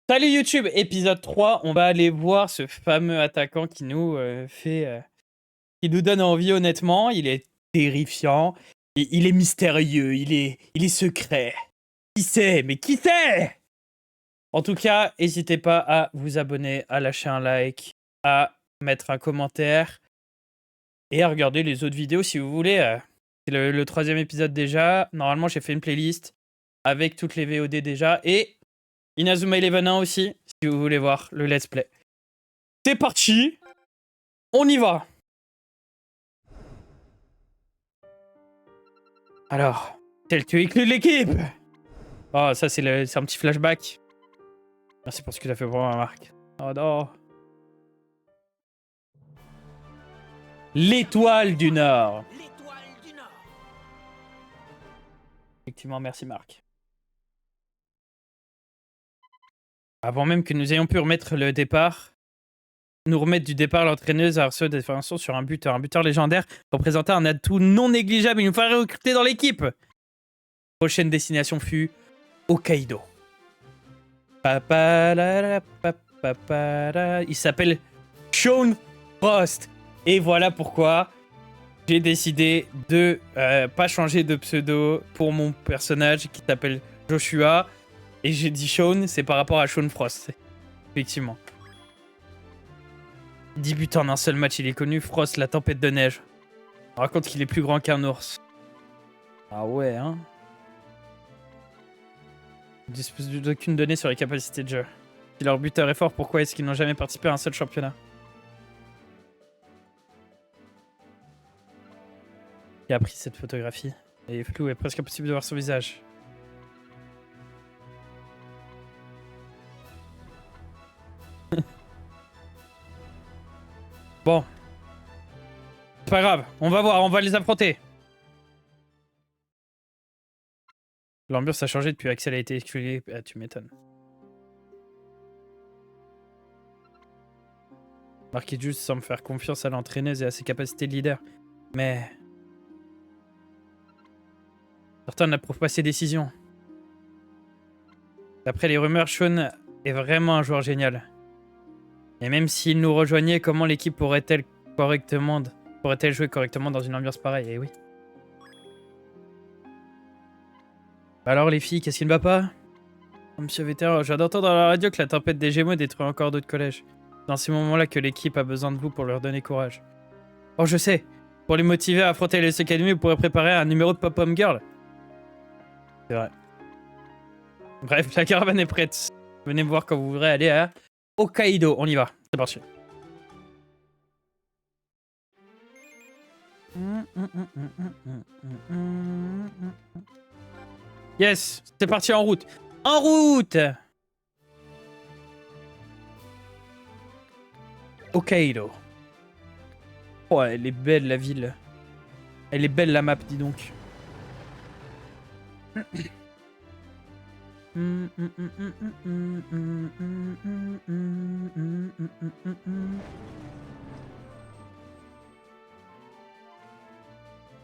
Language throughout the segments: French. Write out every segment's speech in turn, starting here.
Salut YouTube, épisode 3, on va aller voir ce fameux attaquant qui nous qui nous donne envie honnêtement. Il est terrifiant, il est mystérieux, il est secret. Qui sait? Mais qui sait? En tout cas, n'hésitez pas à vous abonner, à lâcher un like, à mettre un commentaire et à regarder les autres vidéos si vous voulez. C'est le troisième épisode déjà. Normalement, j'ai fait une playlist avec toutes les VOD déjà et Inazuma Eleven 1 aussi, si vous voulez voir le let's play. C'est parti, on y va. Alors, tel que écrit l'équipe. Oh, ça c'est un petit flashback. Merci pour ce que tu as fait pour moi, Marc. Oh non. L'étoile du Nord. L'étoile du Nord. Effectivement, merci Marc. Avant même que nous ayons pu remettre le départ, nous remettre du départ, l'entraîneuse a reçu des informations sur un buteur légendaire représentait un atout non négligeable. Il nous fallait recruter dans l'équipe. Prochaine destination fut Hokkaido. Il s'appelle Sean Frost. Et voilà pourquoi j'ai décidé de pas changer de pseudo pour mon personnage qui s'appelle Joshua. Et j'ai dit Sean, c'est par rapport à Sean Frost. Effectivement. 10 buts en un seul match, il est connu. Frost, la tempête de neige. On raconte qu'il est plus grand qu'un ours. Ah ouais, hein. Ils ne disposent d'aucune donnée sur les capacités de jeu. Si leur buteur est fort, pourquoi est-ce qu'ils n'ont jamais participé à un seul championnat? Qui a pris cette photographie? Elle est floue et presque impossible de voir son visage. Bon. C'est pas grave, on va voir, on va les affronter. L'ambiance a changé depuis Axel a été exclu. Ah, tu m'étonnes. Marquis juste semble faire confiance à l'entraîneuse et à ses capacités de leader. Mais certains n'approuvent pas ses décisions. D'après les rumeurs, Sean est vraiment un joueur génial. Et même s'il nous rejoignait, comment l'équipe pourrait-elle jouer correctement dans une ambiance pareille? Eh oui. Alors les filles, qu'est-ce qui ne va pas? Oh, monsieur Vétéran, je viens d'entendre dans la radio que la tempête des Gémeaux détruit encore d'autres collèges. C'est dans ces moments-là que l'équipe a besoin de vous pour leur donner courage. Oh, je sais. Pour les motiver à affronter les Academy, vous pourrez préparer un numéro de Pop-Up Girl. C'est vrai. Bref, la caravane est prête. Venez me voir quand vous voudrez aller à Hokkaido. On y va. C'est parti. Yes, c'est parti en route. En route! Hokkaido. Oh, elle est belle la ville. Elle est belle la map, dis donc.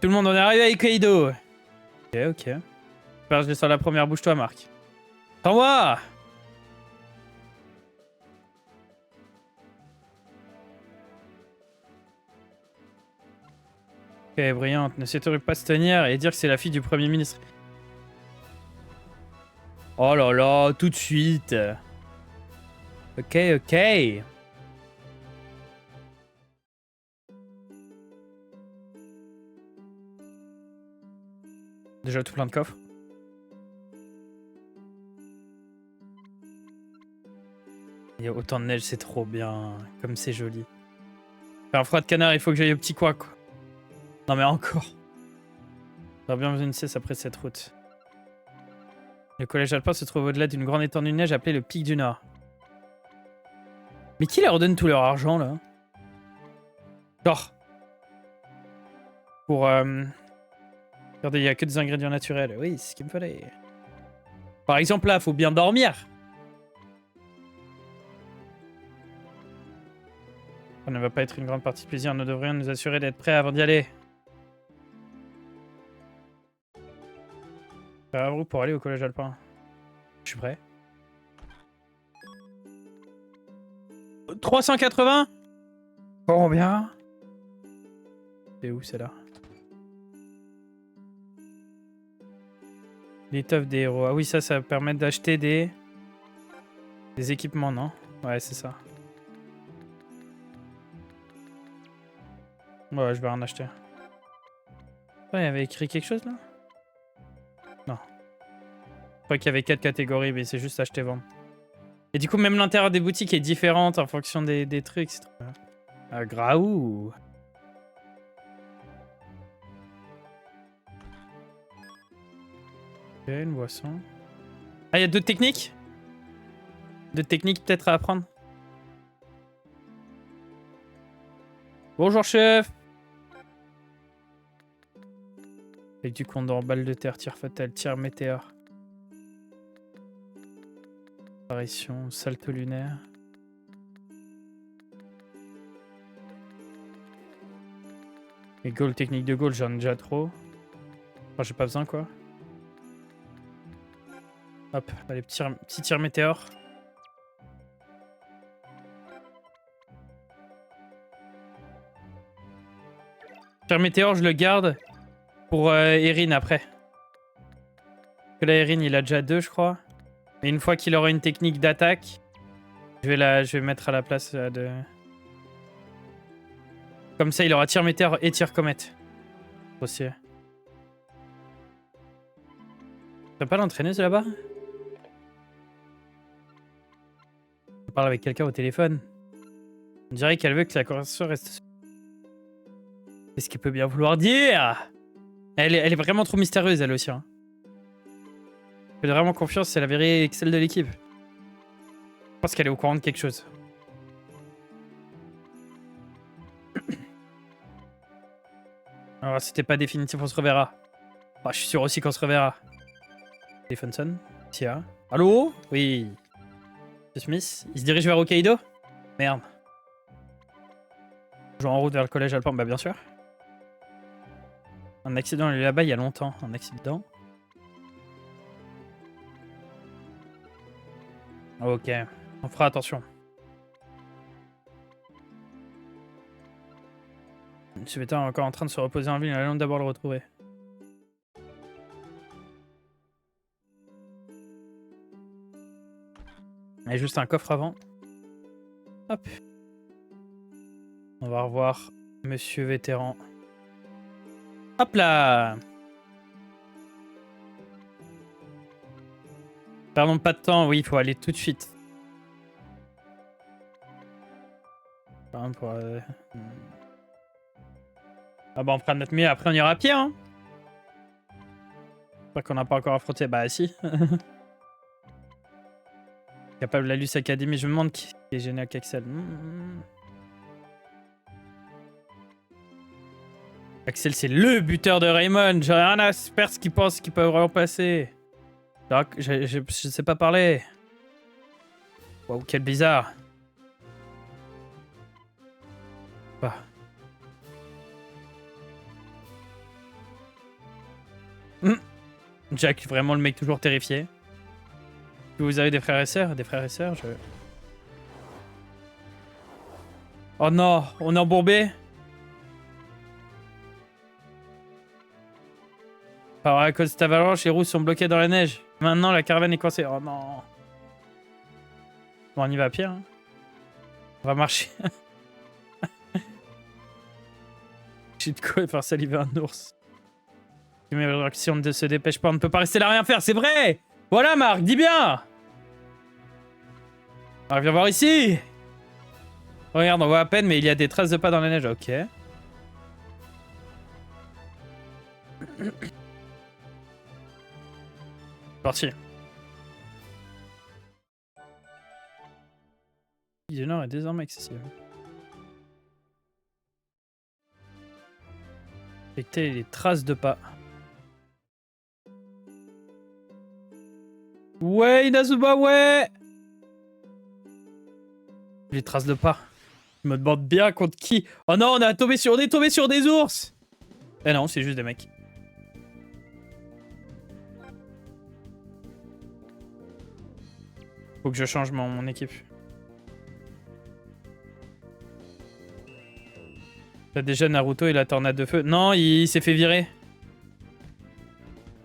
Tout le monde en est arrivé à Hokkaido. Ok, ok. J'espère que je descends la première, bouge-toi, Marc. Sans moi! Ok, brillante. Ne s'étonne pas se tenir et dire que c'est la fille du Premier ministre. Oh là là, tout de suite. Ok, ok. Déjà tout plein de coffres. Il y a autant de neige, c'est trop bien. Comme c'est joli. Faire un froid de canard, il faut que j'aille au petit coin, quoi. Non mais encore. J'aurais bien besoin d'une cesse après cette route. Le collège alpin se trouve au-delà d'une grande étendue de neige appelée le Pic du Nord. Mais qui leur donne tout leur argent, là? Genre. Pour... Regardez, il n'y a que des ingrédients naturels. Oui, c'est ce qu'il me fallait. Par exemple, là, faut bien dormir. Ça ne va pas être une grande partie de plaisir. Nous devrions nous assurer d'être prêts avant d'y aller. Faire un route pour aller au collège alpin. Je suis prêt. 380. Combien? C'est où, c'est là? L'étoffe des héros. Ah oui, ça va permettre d'acheter des équipements, non? Ouais, c'est ça. Ouais, je vais en acheter. Ouais, il y avait écrit quelque chose, là? Non. Je crois qu'il y avait 4 catégories, mais c'est juste acheter-vendre. Et du coup, même l'intérieur des boutiques est différente en fonction des trucs. C'est trop bien. Graou. Ok, une boisson. Ah, il y a d'autres techniques? D'autres techniques peut-être à apprendre? Bonjour, chef. Avec du condor, balle de terre, tir fatal, tir météore. Apparition, salto lunaire. Et goal, technique de goal, j'en ai déjà trop. Enfin, j'ai pas besoin, quoi. Hop, allez, petit tir météore. Tir météore, je le garde pour Erin après. Parce que là, Erin, il a déjà 2, je crois. Et une fois qu'il aura une technique d'attaque, je vais mettre à la place de... Comme ça, il aura tir météore et tir comète. Aussi. T'as pas l'entraîneuse là-bas? Je parle avec quelqu'un au téléphone. On dirait qu'elle veut que la conversation reste... Qu'est-ce qu'il peut bien vouloir dire? Elle est vraiment trop mystérieuse, elle aussi. Hein. J'ai vraiment confiance, c'est la vraie Excel de l'équipe. Je pense qu'elle est au courant de quelque chose. Alors, c'était pas définitif, on se reverra. Bah, je suis sûr aussi qu'on se reverra. Téléphone sonne. Tiens. Allô? Oui. Smith, il se dirige vers Hokkaido? Merde. Toujours en route vers le collège Alpan, bah bien sûr. Un accident, il est là-bas il y a longtemps. Un accident. Ok, on fera attention. Ce bêta est encore en train de se reposer en ville, allons d'abord le retrouver. Il y a juste un coffre avant. Hop. On va revoir Monsieur Vétéran. Hop là! Perdons pas de temps, oui, il faut aller tout de suite. Ah bah on prend notre mieux, après on ira à pied, hein. Pas qu'on n'a pas encore affronté, bah si. Capable de la Luce Academy, je me demande qui est génial qu'Axel. Axel, c'est LE buteur de Raymond. J'ai rien à faire ce qu'ils pensent qu'ils peuvent vraiment passer. Je sais pas parler. Waouh, quel bizarre. Bah. Jack, vraiment le mec toujours terrifié. Vous avez des frères et sœurs? Des frères et sœurs, je... Oh non, on est embourbé. Alors à cause de cette avalanche, les roues sont bloquées dans la neige. Maintenant, la caravane est coincée. Oh non. Bon, on y va à pied. Hein. On va marcher. J'ai de quoi faire saliver un ours. Si on ne se dépêche pas, on ne peut pas rester là à rien faire, c'est vrai. Voilà, Marc, dis bien. Alors, viens voir ici. Regarde, on voit à peine, mais il y a des traces de pas dans la neige. Ok. Parti. Le nord est désormais accessible. Détecter les traces de pas. Ouais, Inazuma, ouais. Les traces de pas. Je me demande bien contre qui. Oh non, on est tombé sur des ours. Eh non, c'est juste des mecs. Faut que je change mon équipe. T'as déjà Naruto et la tornade de feu. Non, il s'est fait virer.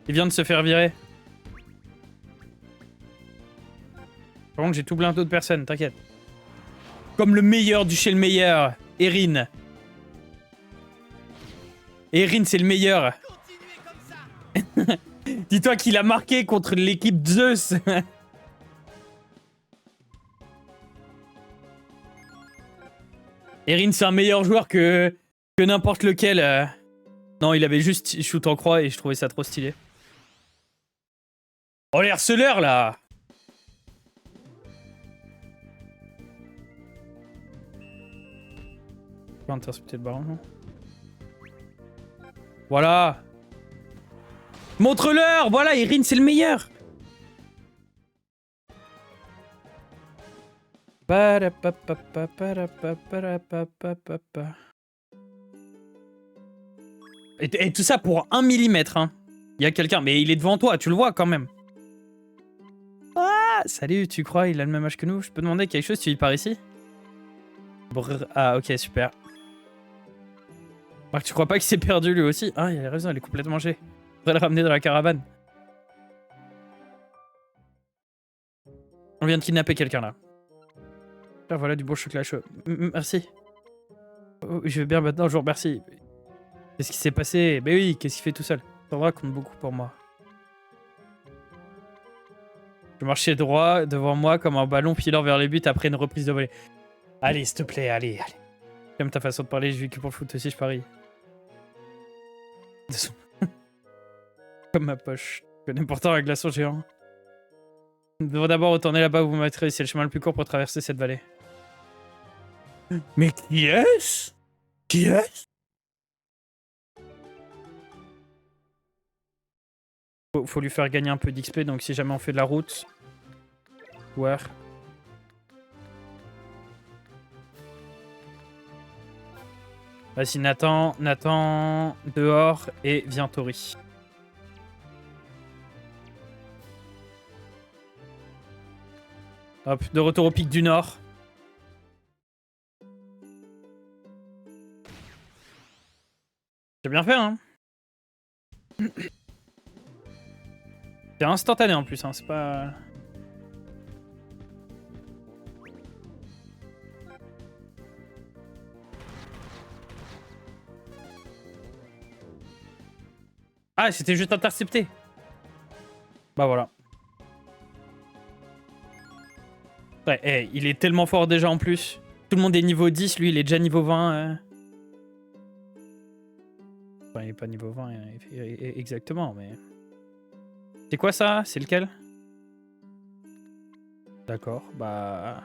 Il vient de se faire virer. Par contre, j'ai tout plein d'autres personnes, t'inquiète. Comme le meilleur du chez le meilleur, Erin. Erin, c'est le meilleur. Dis-toi qu'il a marqué contre l'équipe Zeus. Erin, c'est un meilleur joueur que n'importe lequel. Non, il avait juste shoot en croix et je trouvais ça trop stylé. Oh, les harceleurs, là! Je peux intercepter le baron, non? Voilà! Montre-leur! Voilà, Erin, c'est le meilleur! Et tout ça pour 1 millimètre, hein. Il y a quelqu'un, mais il est devant toi, tu le vois quand même. Ah, salut, tu crois il a le même âge que nous? Je peux demander quelque chose, tu vis par ici? Brr, ah, ok, super. Marc, tu crois pas qu'il s'est perdu lui aussi? Ah, il a raison, il est complètement mangé. Faudrait le ramener dans la caravane. On vient de kidnapper quelqu'un là. Ah, voilà du beau chocolat chaud. Merci. Oh, je vais bien maintenant, je vous remercie. Qu'est-ce qui s'est passé? Ben oui, qu'est-ce qu'il fait tout seul? Sandra compte beaucoup pour moi. Je marchais droit devant moi comme un ballon filant vers les buts après une reprise de volée. Allez, s'il te plaît, allez, allez. J'aime ta façon de parler, je vis que pour le foot aussi, je parie. Comme ma poche. Je connais pourtant un glaçon géant. Nous devons d'abord retourner là-bas où vous mettrez, c'est le chemin le plus court pour traverser cette vallée. Mais qui est-ce? Qui est-ce? Faut lui faire gagner un peu d'XP, donc si jamais on fait de la route... Ouais. Vas-y, Nathan, dehors, et viens, Tori. Hop, de retour au pic du Nord. J'ai bien fait, hein. C'est instantané en plus, hein, c'est pas... Ah, c'était juste intercepté. Bah voilà. Ouais, hey, il est tellement fort déjà en plus. Tout le monde est niveau 10, lui il est déjà niveau 20. Enfin, il est pas niveau 20 exactement, mais... C'est quoi ça? C'est lequel? D'accord, bah...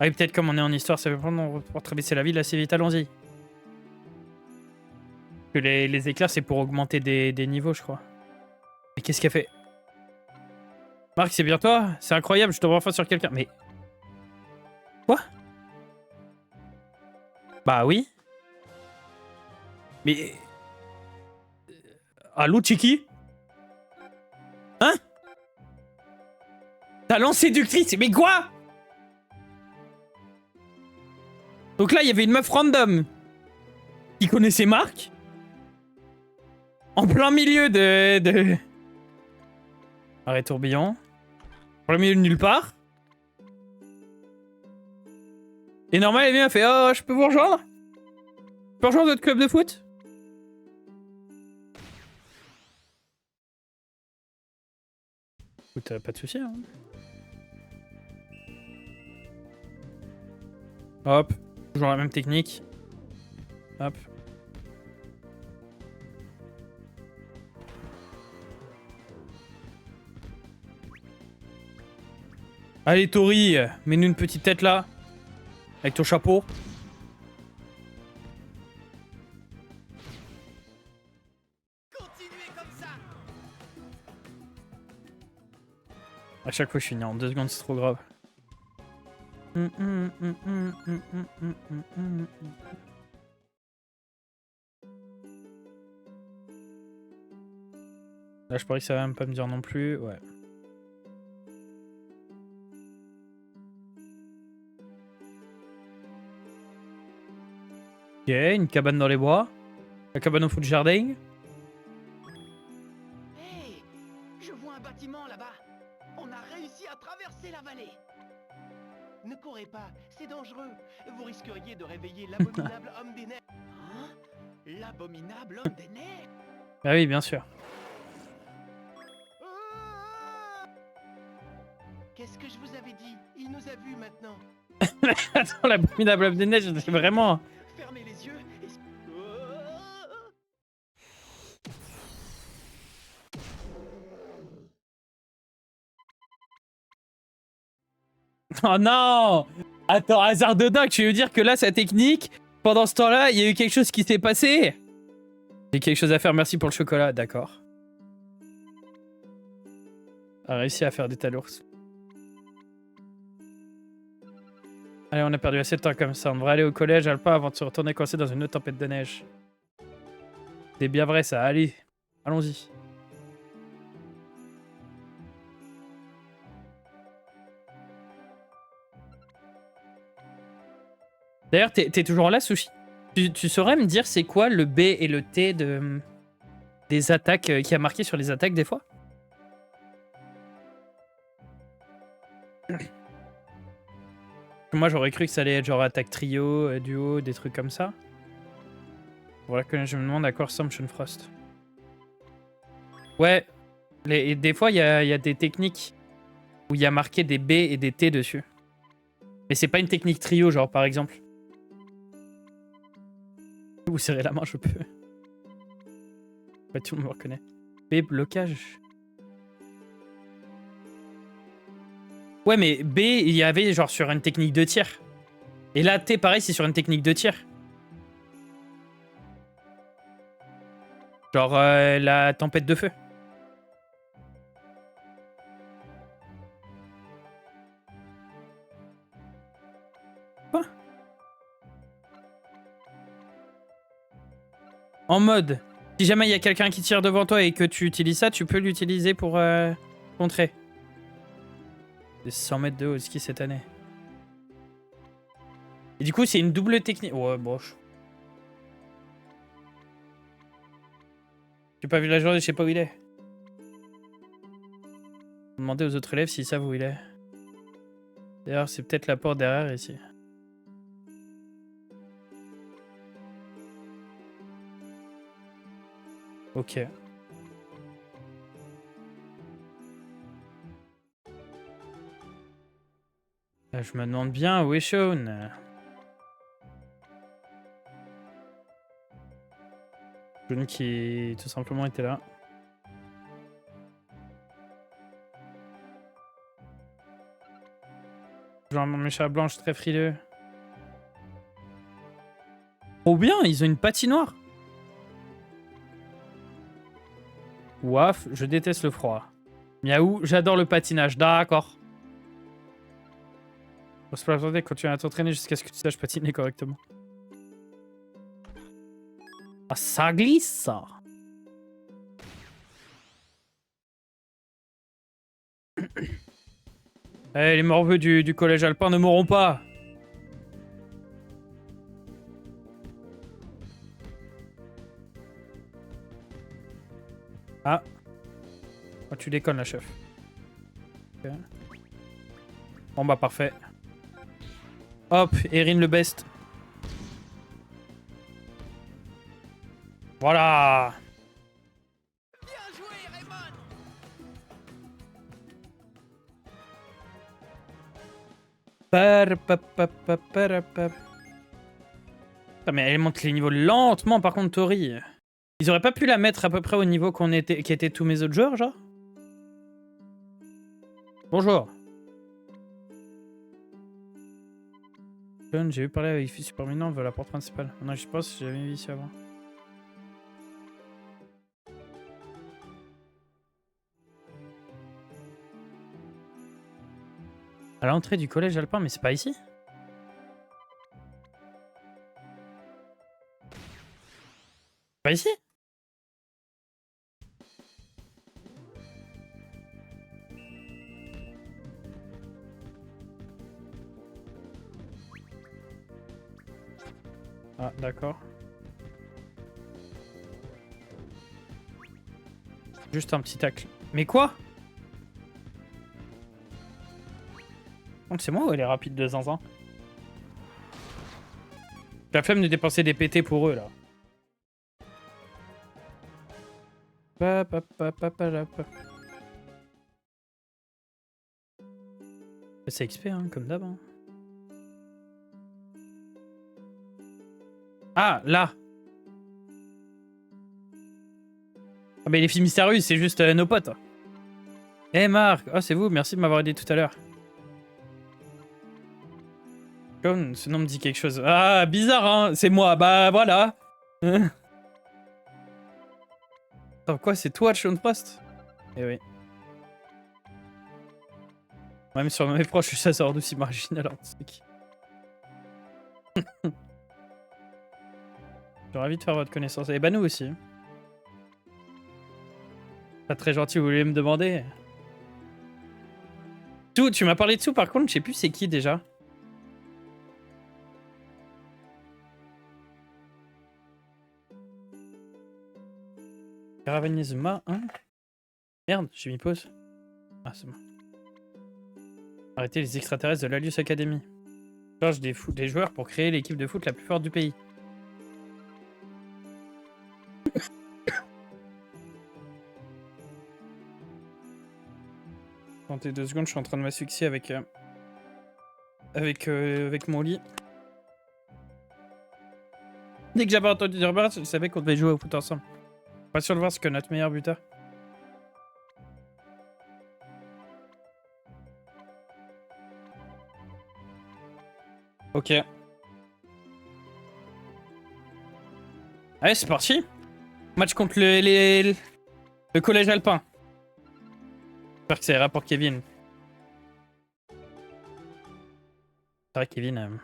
Ah oui, peut-être comme on est en histoire, ça veut prendre pour traverser la ville assez vite, allons-y. Que les éclairs, c'est pour augmenter des niveaux, je crois. Mais qu'est-ce qu'elle fait? Marc, c'est bien toi? C'est incroyable, je te vois enfin sur quelqu'un. Mais... Quoi? Bah oui. Mais... Allô, Chiki? Hein? Talent séductrice? Mais quoi? Donc là, il y avait une meuf random qui connaissait Marc. En plein milieu de... Arrêt tourbillon. En plein milieu de nulle part. Et normal, elle vient, elle fait « Oh, je peux vous rejoindre? Je peux rejoindre votre club de foot ?» Écoute, pas de soucis, hein. Hop. Toujours la même technique. Hop. Allez, Tori, mets-nous une petite tête là. Avec ton chapeau. Continuez comme ça. À chaque fois, je finis en 2 secondes, c'est trop grave. Là, je parie que ça va même pas me dire non plus. Ouais. Ok, une cabane dans les bois. La cabane au fond du jardin. Hey, je vois un bâtiment là-bas. On a réussi à traverser la vallée. Ne courez pas, c'est dangereux. Vous risqueriez de réveiller l'abominable homme des neiges. Hein? L'abominable homme des neiges? Ah oui, bien sûr. Ah! Qu'est-ce que je vous avais dit? Il nous a vus maintenant. Attends, l'abominable homme des neiges, c'est vraiment... Fermez les yeux et... Oh non! Attends, hasard de dingue, tu veux dire que là, sa technique, pendant ce temps-là, il y a eu quelque chose qui s'est passé? J'ai quelque chose à faire, merci pour le chocolat, d'accord. A réussi à faire des tas d'ours. Allez, on a perdu assez de temps comme ça. On devrait aller au collège, Alpin, avant de se retourner coincé dans une autre tempête de neige. C'est bien vrai ça, allez, allons-y. D'ailleurs, t'es toujours là, Sushi? Tu saurais me dire c'est quoi le B et le T des attaques qui a marqué sur les attaques des fois? Moi j'aurais cru que ça allait être genre attaque trio, duo, des trucs comme ça. Voilà que je me demande à quoi ressemble Frost. Ouais, et des fois il y a des techniques où il y a marqué des B et des T dessus. Mais c'est pas une technique trio, genre par exemple. Vous serrez la main, je peux. Ouais, tout le monde me reconnaît. B, blocage. Ouais, mais B, il y avait genre sur une technique de tir. Et là, T, pareil, c'est sur une technique de tir. Genre la tempête de feu. Quoi? En mode, si jamais il y a quelqu'un qui tire devant toi et que tu utilises ça, tu peux l'utiliser pour contrer. C'est 100 mètres de haut ski cette année. Et du coup, c'est une double technique. Ouais, bon. J'ai pas vu la journée, je sais pas où il est. Demandez aux autres élèves s'ils savent où il est. D'ailleurs, c'est peut-être la porte derrière ici. Ok. Là, je me demande bien où est Sean. Sean qui tout simplement était là. Genre mes chats blanches très frileux. Oh bien, ils ont une patinoire. Ouaf, je déteste le froid. Miaou, j'adore le patinage, d'accord. Faut se présenter quand tu vas t'entraîner jusqu'à ce que tu saches patiner correctement. Ah, ça glisse, ça. Eh, les morveux du collège alpin ne mourront pas. Ah. Oh, tu déconnes, la chef. Okay. Bon, bah, parfait. Hop, Erin le best. Voilà. Bien joué, Raymond! Ah, mais elle monte les niveaux lentement, par contre, Tori. Ils auraient pas pu la mettre à peu près au niveau qui étaient tous mes autres joueurs, genre? Bonjour. J'ai vu parler avec Fils Super Minant, veut la porte principale. Non, je pense que j'avais vu ici avant. À l'entrée du collège alpin, mais c'est pas ici? Pas ici? Ah, d'accord. Juste un petit tacle. Mais quoi? C'est moi ou elle est rapide de zinzin? La flemme de dépenser des PT pour eux, là. C'est XP, hein, comme d'hab. Hein. Ah, là. Ah bah les filles mystérieuses, c'est juste nos potes. Eh Marc, oh c'est vous, merci de m'avoir aidé tout à l'heure. Comme ce nom me dit quelque chose. Ah, bizarre, hein, c'est moi, bah voilà. Attends, quoi, c'est toi, Sean Frost? Eh oui. Même sur mes proches, ça sort d'aussi marginal, alors c'est qui? J'aurais envie de faire votre connaissance. Et bah nous aussi. Pas très gentil, vous voulez me demander? Tout, tu m'as parlé de Sou par contre, je sais plus c'est qui déjà. Caravanisma, hein? Merde, j'ai mis pause. Ah, c'est bon. Arrêtez les extraterrestres de l'Alius Academy. Charge des joueurs pour créer l'équipe de foot la plus forte du pays. Attendez 2 secondes, je suis en train de m'asphyxier avec mon lit. Dès que j'avais entendu dire je savais qu'on devait jouer au foot ensemble. Pas sûr de voir ce que notre meilleur buteur. Ok. Allez, c'est parti. Match contre le collège alpin. J'espère que ça ira pour Kevin. C'est vrai, Kevin.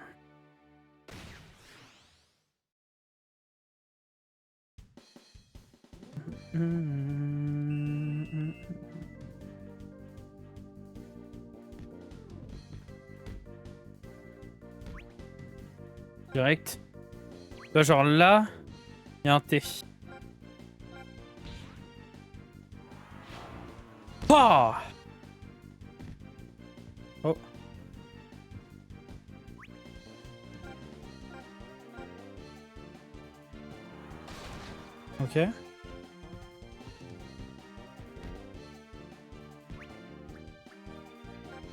Direct. Là, genre là, il y a un T. Oh, oh. Ok.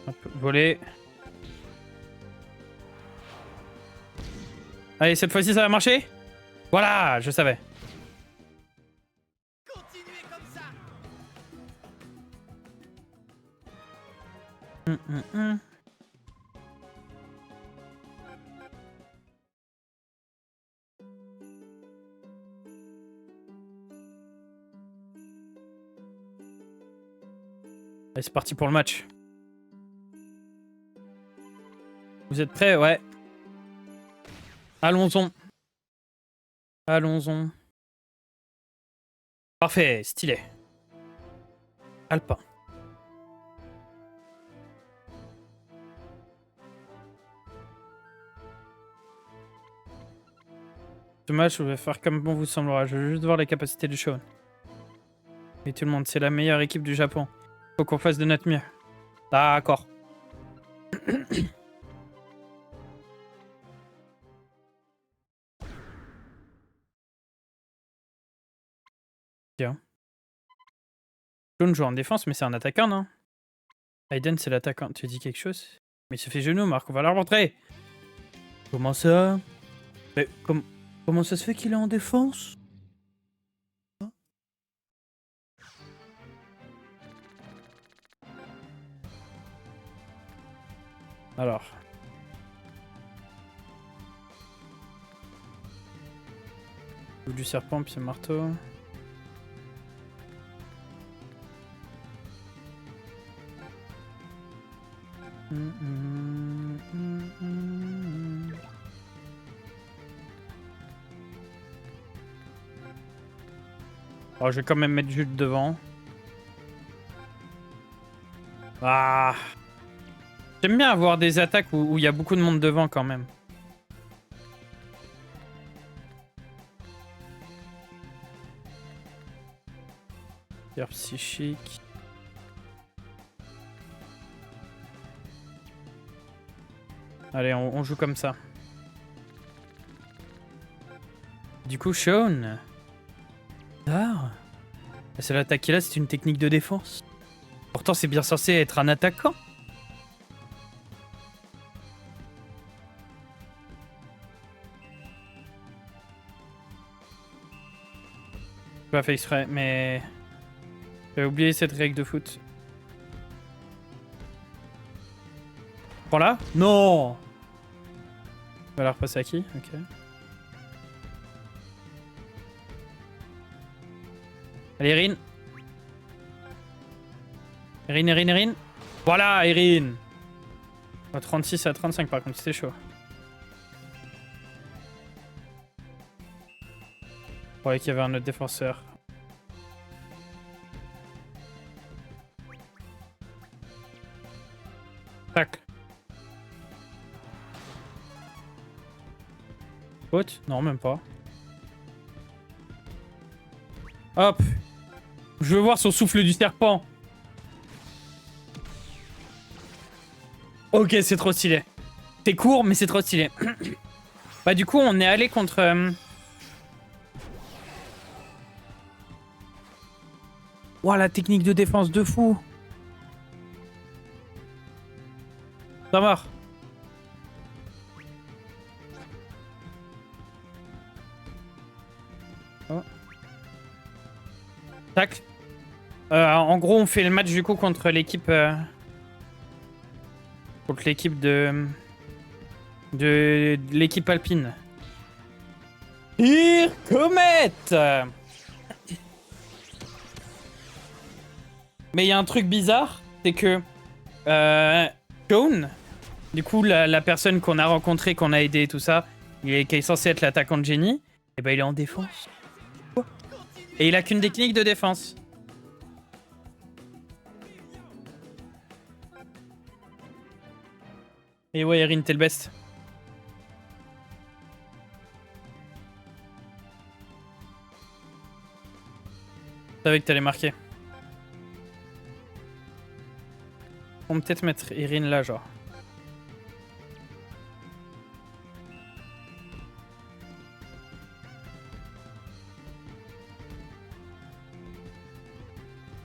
Hop, voler. Allez, cette fois-ci, ça va marcher? Voilà, je savais. Continuez comme ça. Allez, c'est parti pour le match. Vous êtes prêts? Ouais. Allons-en. Allons-en. Parfait, stylé. Alpin. Ce match, je vais faire comme bon vous semblera. Je veux juste voir les capacités de Sean. Et tout le monde, c'est la meilleure équipe du Japon. Faut qu'on fasse de notre mieux. D'accord. Tiens. Sean joue en défense, mais c'est un attaquant, non? Aiden, c'est l'attaquant. Tu dis quelque chose? Mais il se fait genou, Marc. On va leur montrer. Comment ça? Mais comment ça se fait qu'il est en défense? Alors. Du serpent, puis marteau. Alors, je vais quand même mettre Jules devant. Ah. J'aime bien avoir des attaques où il y a beaucoup de monde devant quand même. Tir psychique. Allez, on joue comme ça. Du coup, Shaun. Ah. C'est l'attaquer là, c'est une technique de défense. Pourtant, c'est bien censé être un attaquant. J'ai pas fait exprès, mais... J'ai oublié cette règle de foot. Voilà. Non. On va la repasser à qui? Ok. Allez, Erin. Erin. Voilà, Erin. 36 à 35 par contre, c'était chaud. Je croyais qu'il y avait un autre défenseur. Tac. Haute? Non, même pas. Hop. Je veux voir son souffle du serpent. Ok, c'est trop stylé. C'est court, mais c'est trop stylé. Bah du coup, on est allé contre... Ouah, la technique de défense de fou. Ça marche. Oh. Tac. En gros, on fait le match du coup contre l'équipe... contre l'équipe de l'équipe alpine. Tir comète. Mais il y a un truc bizarre, c'est que Shaun, du coup la personne qu'on a rencontrée, qu'on a aidé et tout ça, qui est censé être l'attaquant de génie, et ben il est en défense. Et il a qu'une technique de défense. Et ouais, Erin, t'es le best. Je savais que t'allais marquer. On peut peut-être mettre Erin là, genre.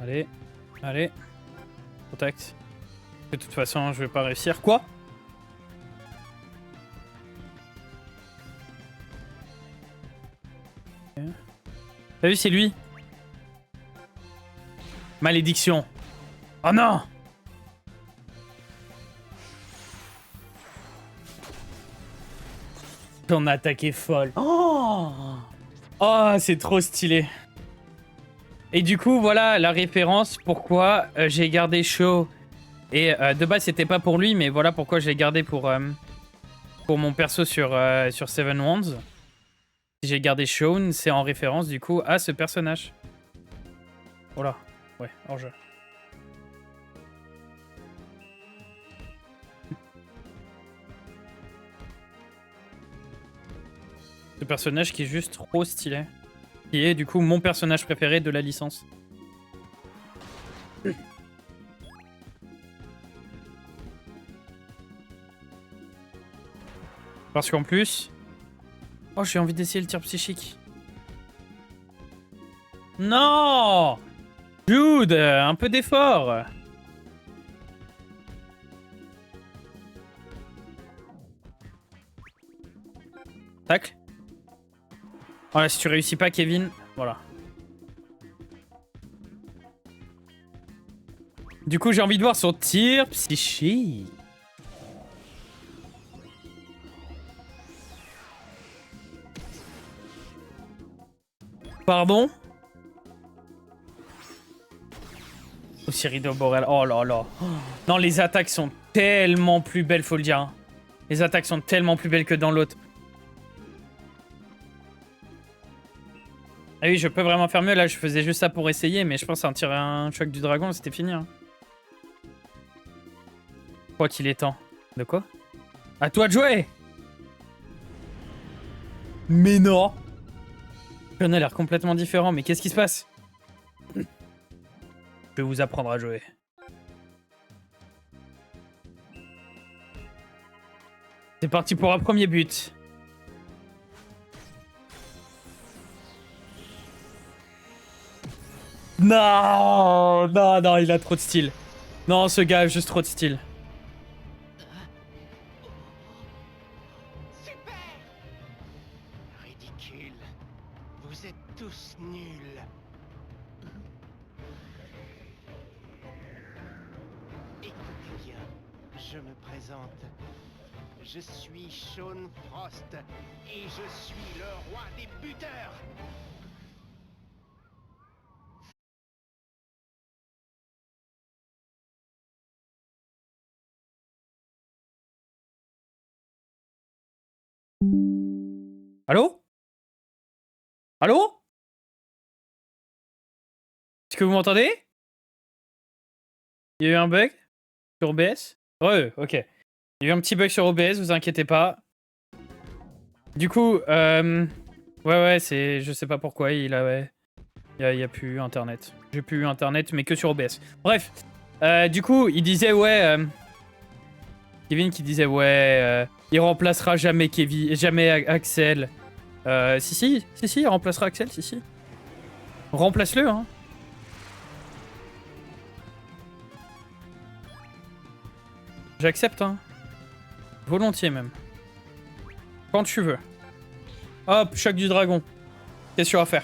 Allez, allez. Contact. De toute façon, je vais pas réussir. Quoi? T'as vu, c'est lui. Malédiction. Oh non! Ton attaque est folle. Oh, oh c'est trop stylé. Et du coup, voilà la référence pourquoi j'ai gardé Shaw. Et de base, c'était pas pour lui, mais voilà pourquoi je l'ai gardé pour mon perso sur Seven Wands. Si j'ai gardé Shaun, c'est en référence du coup à ce personnage. Voilà, ouais, hors jeu. Ce personnage qui est juste trop stylé. Qui est du coup mon personnage préféré de la licence. Parce qu'en plus... Oh, j'ai envie d'essayer le tir psychique. Non! Dude, un peu d'effort. Tac. Voilà, si tu réussis pas, Kevin, voilà. Du coup, j'ai envie de voir son tir psychique. Pardon? Osirido Boreal. Oh là là. Non, les attaques sont tellement plus belles, faut le dire. Hein. Les attaques sont tellement plus belles que dans l'autre. Ah oui, je peux vraiment faire mieux. Là, je faisais juste ça pour essayer, mais je pense qu'en tirer un choc du dragon, c'était fini. Hein. Je crois qu'il est temps. De quoi? À toi de jouer! Mais non! On a l'air complètement différent, mais qu'est-ce qui se passe? Je vais vous apprendre à jouer. C'est parti pour un premier but. Non, non, non, il a trop de style. Non, ce gars a juste trop de style. Super! Ridicule. Vous êtes tous nuls. Écoutez bien, je me présente. Je suis Sean Frost et je suis le roi des buteurs. Allô? Allô? Est-ce que vous m'entendez? Il y a eu un bug sur OBS? Ouais, ok. Il y a eu un petit bug sur OBS, vous inquiétez pas. Du coup, ouais, c'est... Je sais pas pourquoi, il a... Ouais. Il y a plus internet. J'ai plus internet, mais que sur OBS. Bref. Du coup, il disait, ouais... Kevin qui disait, ouais... il remplacera jamais Kevin... Jamais Axel. Si, il remplacera Axel, si. Remplace-le, hein. J'accepte, hein. Volontiers, même. Quand tu veux. Hop, choc du dragon. Qu'est-ce que tu vas faire?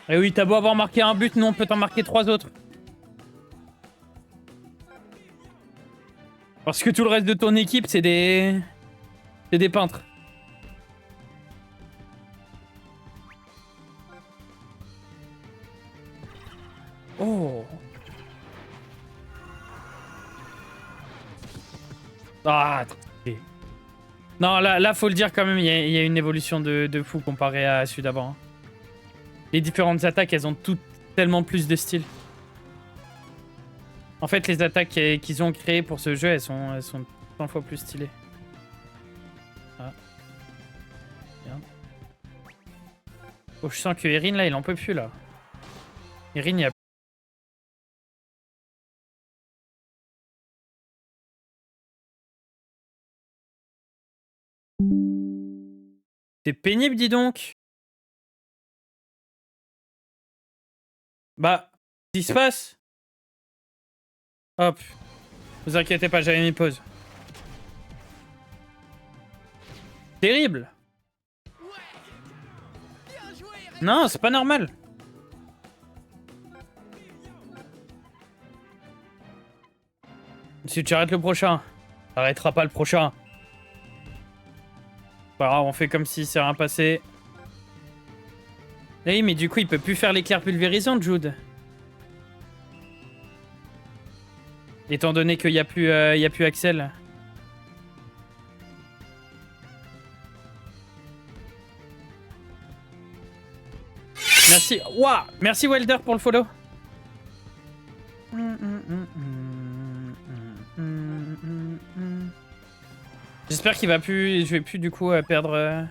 Eh oui, t'as beau avoir marqué un but, nous on peut t'en marquer 3 autres. Parce que tout le reste de ton équipe, c'est des... C'est des peintres. Oh. Ah, non, là, faut le dire quand même, il y a une évolution de fou comparé à celui d'avant. Hein. Les différentes attaques, elles ont toutes tellement plus de style. En fait, les attaques qu'ils ont créées pour ce jeu, elles sont 100 fois plus stylées. Ah. Bien. Oh, je sens que Erin, là, il en peut plus, là. Erin, il y a... C'est pénible, dis donc. Bah, qu'est-ce qui se passe? Hop. Vous inquiétez pas, j'avais mis pause. Terrible. Non, c'est pas normal. Si tu arrêtes le prochain, t'arrêteras pas le prochain. Pas grave, on fait comme si c'est rien passé. Oui, mais du coup, il peut plus faire l'éclair pulvérisant, Jude. Étant donné qu'il y a plus Axel. Merci. Waouh, merci Welder pour le follow. J'espère qu'il va plus... Je vais plus du coup perdre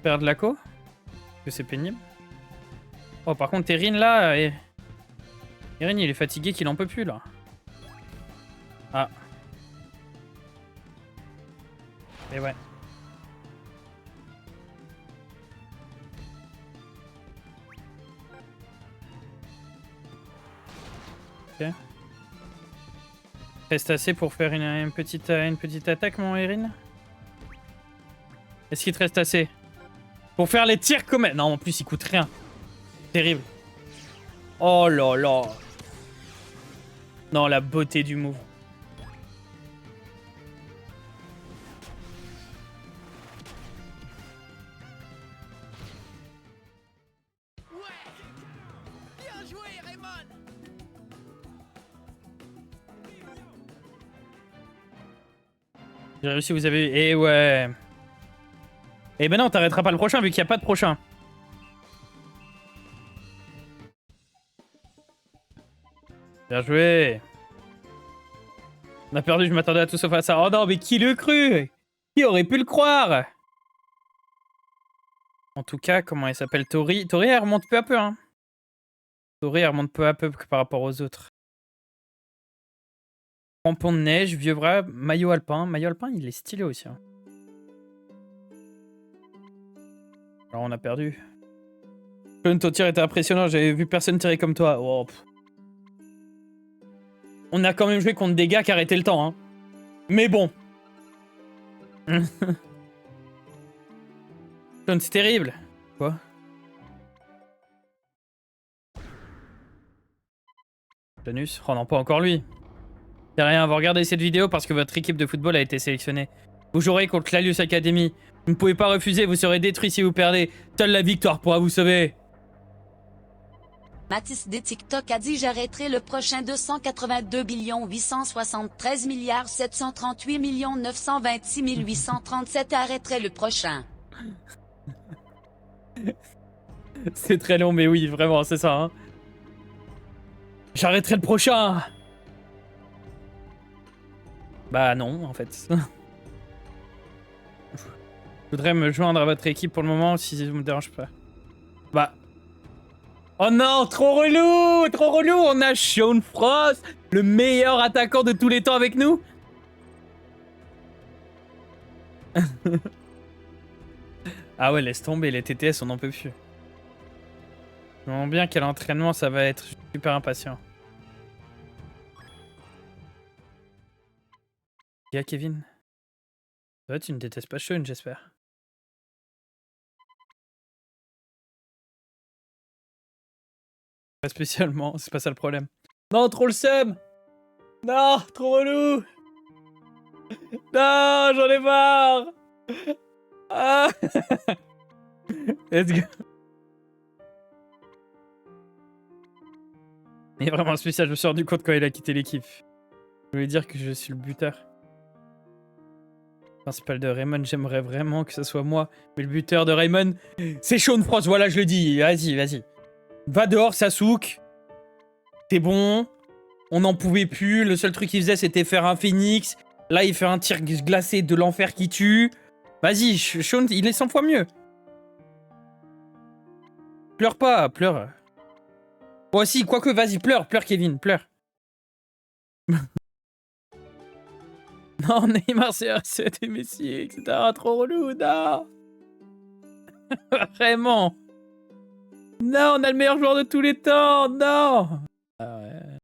Laco. Parce que c'est pénible. Oh, par contre, Erin là... Erin, il est fatigué qu'il en peut plus là. Ah. Et ouais. Ok. Reste assez pour faire une petite attaque, mon Erin? Est-ce qu'il te reste assez? Pour faire les tirs comme... Non, en plus, il coûte rien. Terrible. Oh là là. Non, la beauté du move. J'ai réussi, vous avez... Eh ouais. Eh ben non, t'arrêteras pas le prochain vu qu'il n'y a pas de prochain. Bien joué. On a perdu, je m'attendais à tout sauf à ça. Oh non, mais qui le crut? Qui aurait pu le croire? En tout cas, comment elle s'appelle? Tori. Tori, elle remonte peu à peu, hein. Tori, elle remonte peu à peu par rapport aux autres. Crampon de neige, vieux bras, maillot alpin. Maillot alpin, il est stylé aussi. Hein. Alors, on a perdu. Ton tir était impressionnant, j'avais vu personne tirer comme toi. Oh, on a quand même joué contre des gars qui arrêtaient le temps, hein. Mais bon. C'est terrible. Quoi? Janus? Oh non, pas encore lui. Y'a rien, vous regardez cette vidéo parce que votre équipe de football a été sélectionnée. Vous jouerez contre l'Alius Academy. Vous ne pouvez pas refuser, vous serez détruit si vous perdez. Seule la victoire pourra vous sauver. Mathis des TikTok a dit j'arrêterai le prochain 282 873 738 926 837 arrêterai le prochain. C'est très long, mais oui, vraiment, c'est ça. Hein. J'arrêterai le prochain. Bah non, en fait. Je voudrais me joindre à votre équipe pour le moment, si ça vous me dérange pas. Bah... Oh non, trop relou! Trop relou! On a Sean Frost, le meilleur attaquant de tous les temps avec nous. Ah ouais, laisse tomber, les TTS, on n'en peut plus. Je me demande bien quel entraînement ça va être. Je suis super impatient. Y'a Kevin. Ouais, tu ne détestes pas Sean, j'espère. Pas spécialement, c'est pas ça le problème. Non, trop le seum! Non, trop relou! Non, j'en ai marre! Ah. Let's go. Il est vraiment spécial, je me suis rendu compte quand il a quitté l'équipe. Je voulais dire que je suis le buteur. Principal de Raymond, j'aimerais vraiment que ce soit moi. Mais le buteur de Raymond, c'est Sean Frost, voilà, je le dis. Vas-y, vas-y. Va dehors, Sasuke. T'es bon. On n'en pouvait plus. Le seul truc qu'il faisait, c'était faire un phénix. Là, il fait un tir glacé de l'enfer qui tue. Vas-y, Sean, il est 100 fois mieux. Pleure pas, pleure. Bon, si, quoique, vas-y, pleure, pleure, Kevin, pleure. Non, Neymar, c'est Messi, etc. Trop relou, non. Vraiment. Non, on a le meilleur joueur de tous les temps, non. Ah ouais.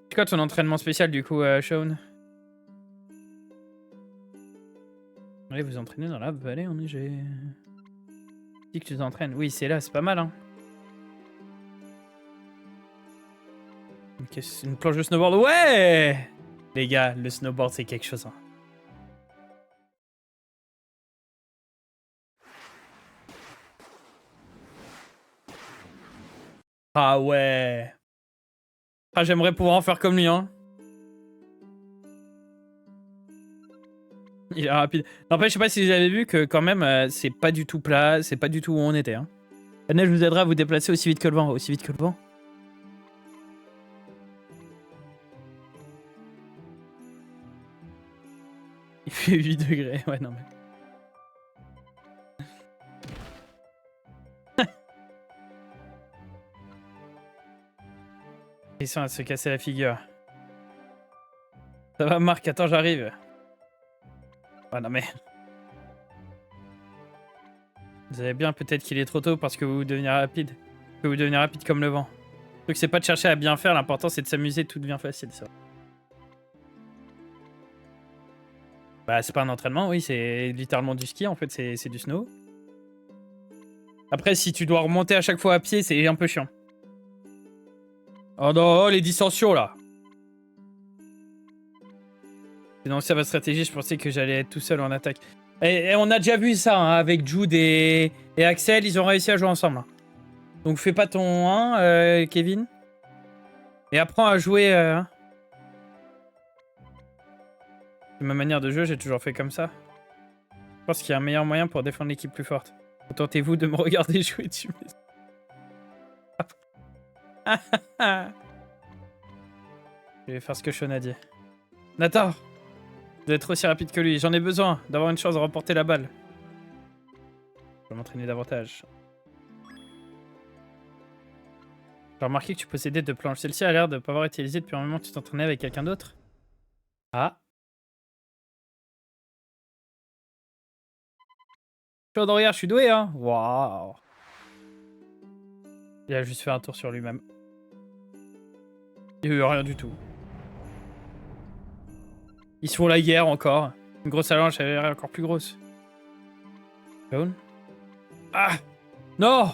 C'est quoi ton entraînement spécial, du coup, Sean? Allez, vous entraînez dans la vallée enneigée. Dis que tu t'entraînes. Oui, c'est là, c'est pas mal, hein. Okay, une planche de snowboard. Ouais! Les gars, le snowboard, c'est quelque chose. Hein. Ah ouais. Ah, j'aimerais pouvoir en faire comme lui, hein. Il est rapide. N'empêche, je sais pas si vous avez vu que quand même, c'est pas du tout plat, c'est pas du tout où on était. Hein. La neige vous aidera à vous déplacer aussi vite que le vent. Aussi vite que le vent. Il fait 8 degrés. Ouais, non mais... Ils sont à se casser la figure. Ça va, Marc, attends, j'arrive. Ah non mais... Vous savez bien peut-être qu'il est trop tôt parce que vous devenez rapide. Que vous devenez rapide comme le vent. Le truc c'est pas de chercher à bien faire, l'important c'est de s'amuser, tout devient facile ça. Bah c'est pas un entraînement, oui, c'est littéralement du ski en fait, c'est du snow. Après si tu dois remonter à chaque fois à pied, c'est un peu chiant. Oh non, oh, les dissensions là. Sinon ça va stratégie, je pensais que j'allais être tout seul en attaque. Et on a déjà vu ça hein, avec Jude et Axel, ils ont réussi à jouer ensemble. Hein. Donc fais pas ton 1, Kevin. Et apprends à jouer... De ma manière de jouer, j'ai toujours fait comme ça. Je pense qu'il y a un meilleur moyen pour défendre l'équipe plus forte. Tentez-vous de me regarder jouer dessus. Je vais faire ce que Sean a dit. Nathan, je dois être aussi rapide que lui. J'en ai besoin d'avoir une chance de remporter la balle. Je vais m'entraîner davantage. J'ai remarqué que tu possédais 2 planches. Celle-ci a l'air de ne pas avoir été utilisée depuis un moment que tu t'entraînais avec quelqu'un d'autre. Ah. Sean, regarde, je suis doué, hein. Waouh. Il a juste fait un tour sur lui-même. Il n'y a eu rien du tout. Ils se font la guerre encore. Une grosse allonge, elle a l'air encore plus grosse. Sean? Ah! Non!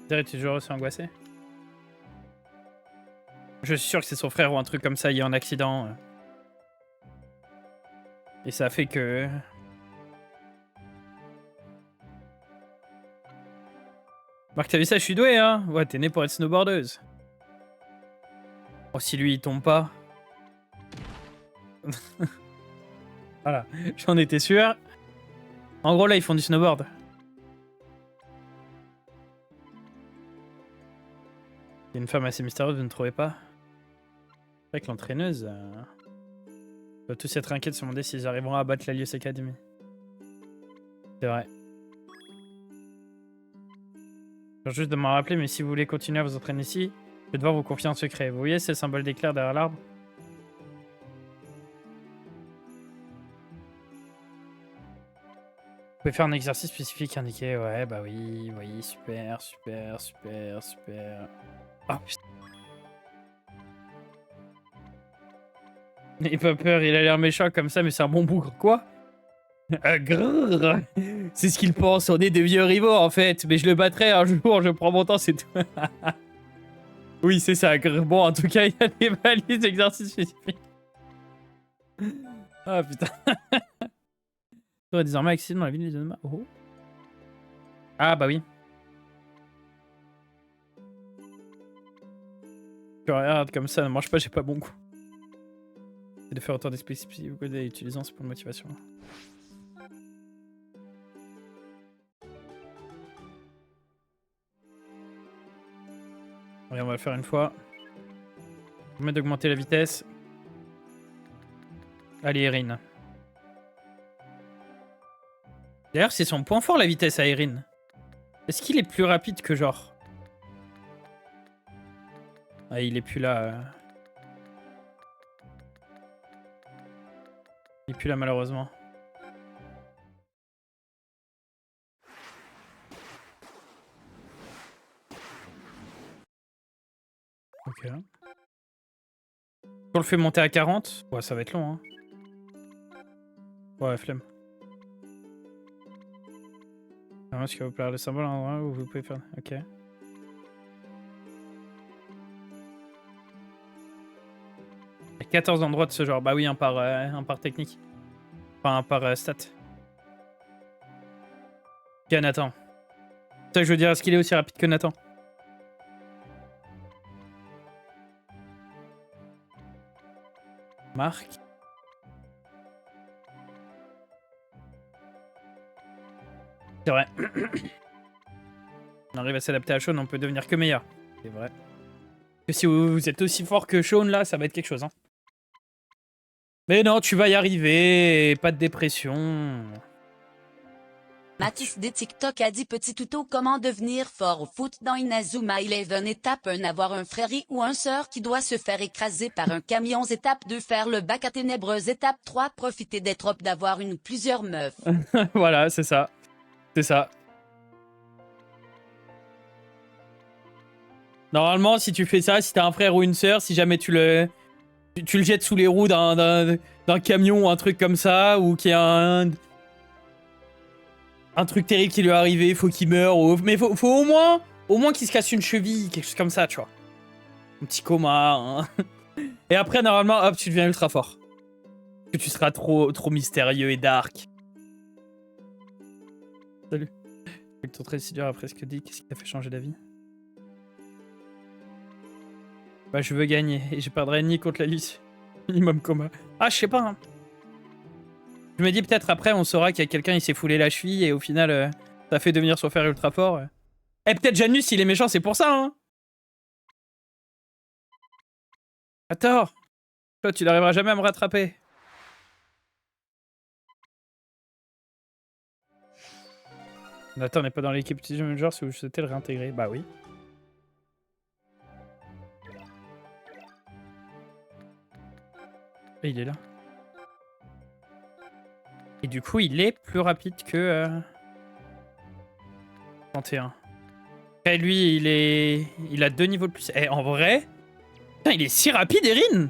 Tu es toujours aussi angoissé? Je suis sûr que c'est son frère ou un truc comme ça, il y a un accident. Et ça fait que... Marc, t'as vu ça? Je suis doué, hein? Ouais, t'es né pour être snowboardeuse. Oh, si lui, il tombe pas... Voilà, j'en étais sûr. En gros, là, ils font du snowboard. Il y a une femme assez mystérieuse, vous ne trouvez pas? C'est vrai que l'entraîneuse... doit tous être inquiets de se demander s'ils arriveront à battre l'Alios Academy. C'est vrai. Je viens juste de m'en rappeler, mais si vous voulez continuer à vous entraîner ici, je vais devoir vous confier un secret. Vous voyez, c'est le symbole d'éclair derrière l'arbre? Vous pouvez faire un exercice spécifique indiqué. Ouais, bah oui, oui, super, super, super, super. Oh putain. N'ayez pas peur, il a l'air méchant comme ça, mais c'est un bon bougre. Quoi? Grrr. C'est ce qu'il pense, on est des vieux rivaux en fait. Mais je le battrai un jour, je prends mon temps, c'est tout. Oui, c'est ça. Bon, en tout cas, il y a des balises d'exercice spécifiques. Ah putain. Tu aurais désormais accès dans la ville de Doma. Oh. Ah bah oui. Tu regardes comme ça, ne mange pas, j'ai pas bon goût. Et de faire autant d'esprit spécifiques que utilisant, c'est pour la motivation. Allez, on va le faire une fois. On va d'augmenter la vitesse. Allez, Erin. D'ailleurs, c'est son point fort, la vitesse à Erin. Est-ce qu'il est plus rapide que genre... Ah, il est plus là. Il est plus là, malheureusement. Ok. On le fait monter à 40. Ouais, ça va être long, hein. Ouais, flemme. Est-ce que vous plaire le symbole à un endroit où vous pouvez faire... Ok. Il y a 14 endroits de ce genre. Bah oui, un par technique. Enfin, un par stat. Ok, Nathan. C'est ça que je veux dire, est-ce qu'il est aussi rapide que Nathan? Marc. C'est vrai. On arrive à s'adapter à Sean, on peut devenir que meilleur. C'est vrai. Que si vous êtes aussi fort que Sean, là, ça va être quelque chose. Hein. Mais non, tu vas y arriver. Pas de dépression. Mathis des TikTok a dit petit tuto comment devenir fort au foot dans Inazuma 11. Étape 1 avoir un frère ou un sœur qui doit se faire écraser par un camion. Étape 2 faire le bac à ténébreuse. Étape 3 profiter des tropes d'avoir une ou plusieurs meufs. Voilà, c'est ça. C'est ça. Normalement, si tu fais ça, si t'as un frère ou une sœur, si jamais tu le jettes sous les roues d'un camion ou un truc comme ça, ou qu'il y a un truc terrible qui lui est arrivé, faut qu'il meure, mais faut au moins qu'il se casse une cheville, quelque chose comme ça, tu vois. Un petit coma. Hein. Et après, normalement, hop, tu deviens ultra fort. Que tu seras trop mystérieux et dark. Salut. Je vais te très si dur après ce que dit. Qu'est-ce qui t'a fait changer d'avis? Bah, je veux gagner et je perdrai ni contre la Lucie. Minimum coma. Ah, je sais pas. Hein. Je me dis peut-être après, on saura qu'il y a quelqu'un, il s'est foulé la cheville et au final, ça fait devenir son frère ultra fort. Eh, peut-être Janus, il est méchant, c'est pour ça. Hein. Attends. Toi, tu n'arriveras jamais à me rattraper. Nathan n'est pas dans l'équipe Team Manager si vous souhaitez le réintégrer. Bah oui. Et il est là. Et du coup, il est plus rapide que 31. Et lui, il a 2 niveaux de plus. Et en vrai, putain, il est si rapide, Erin.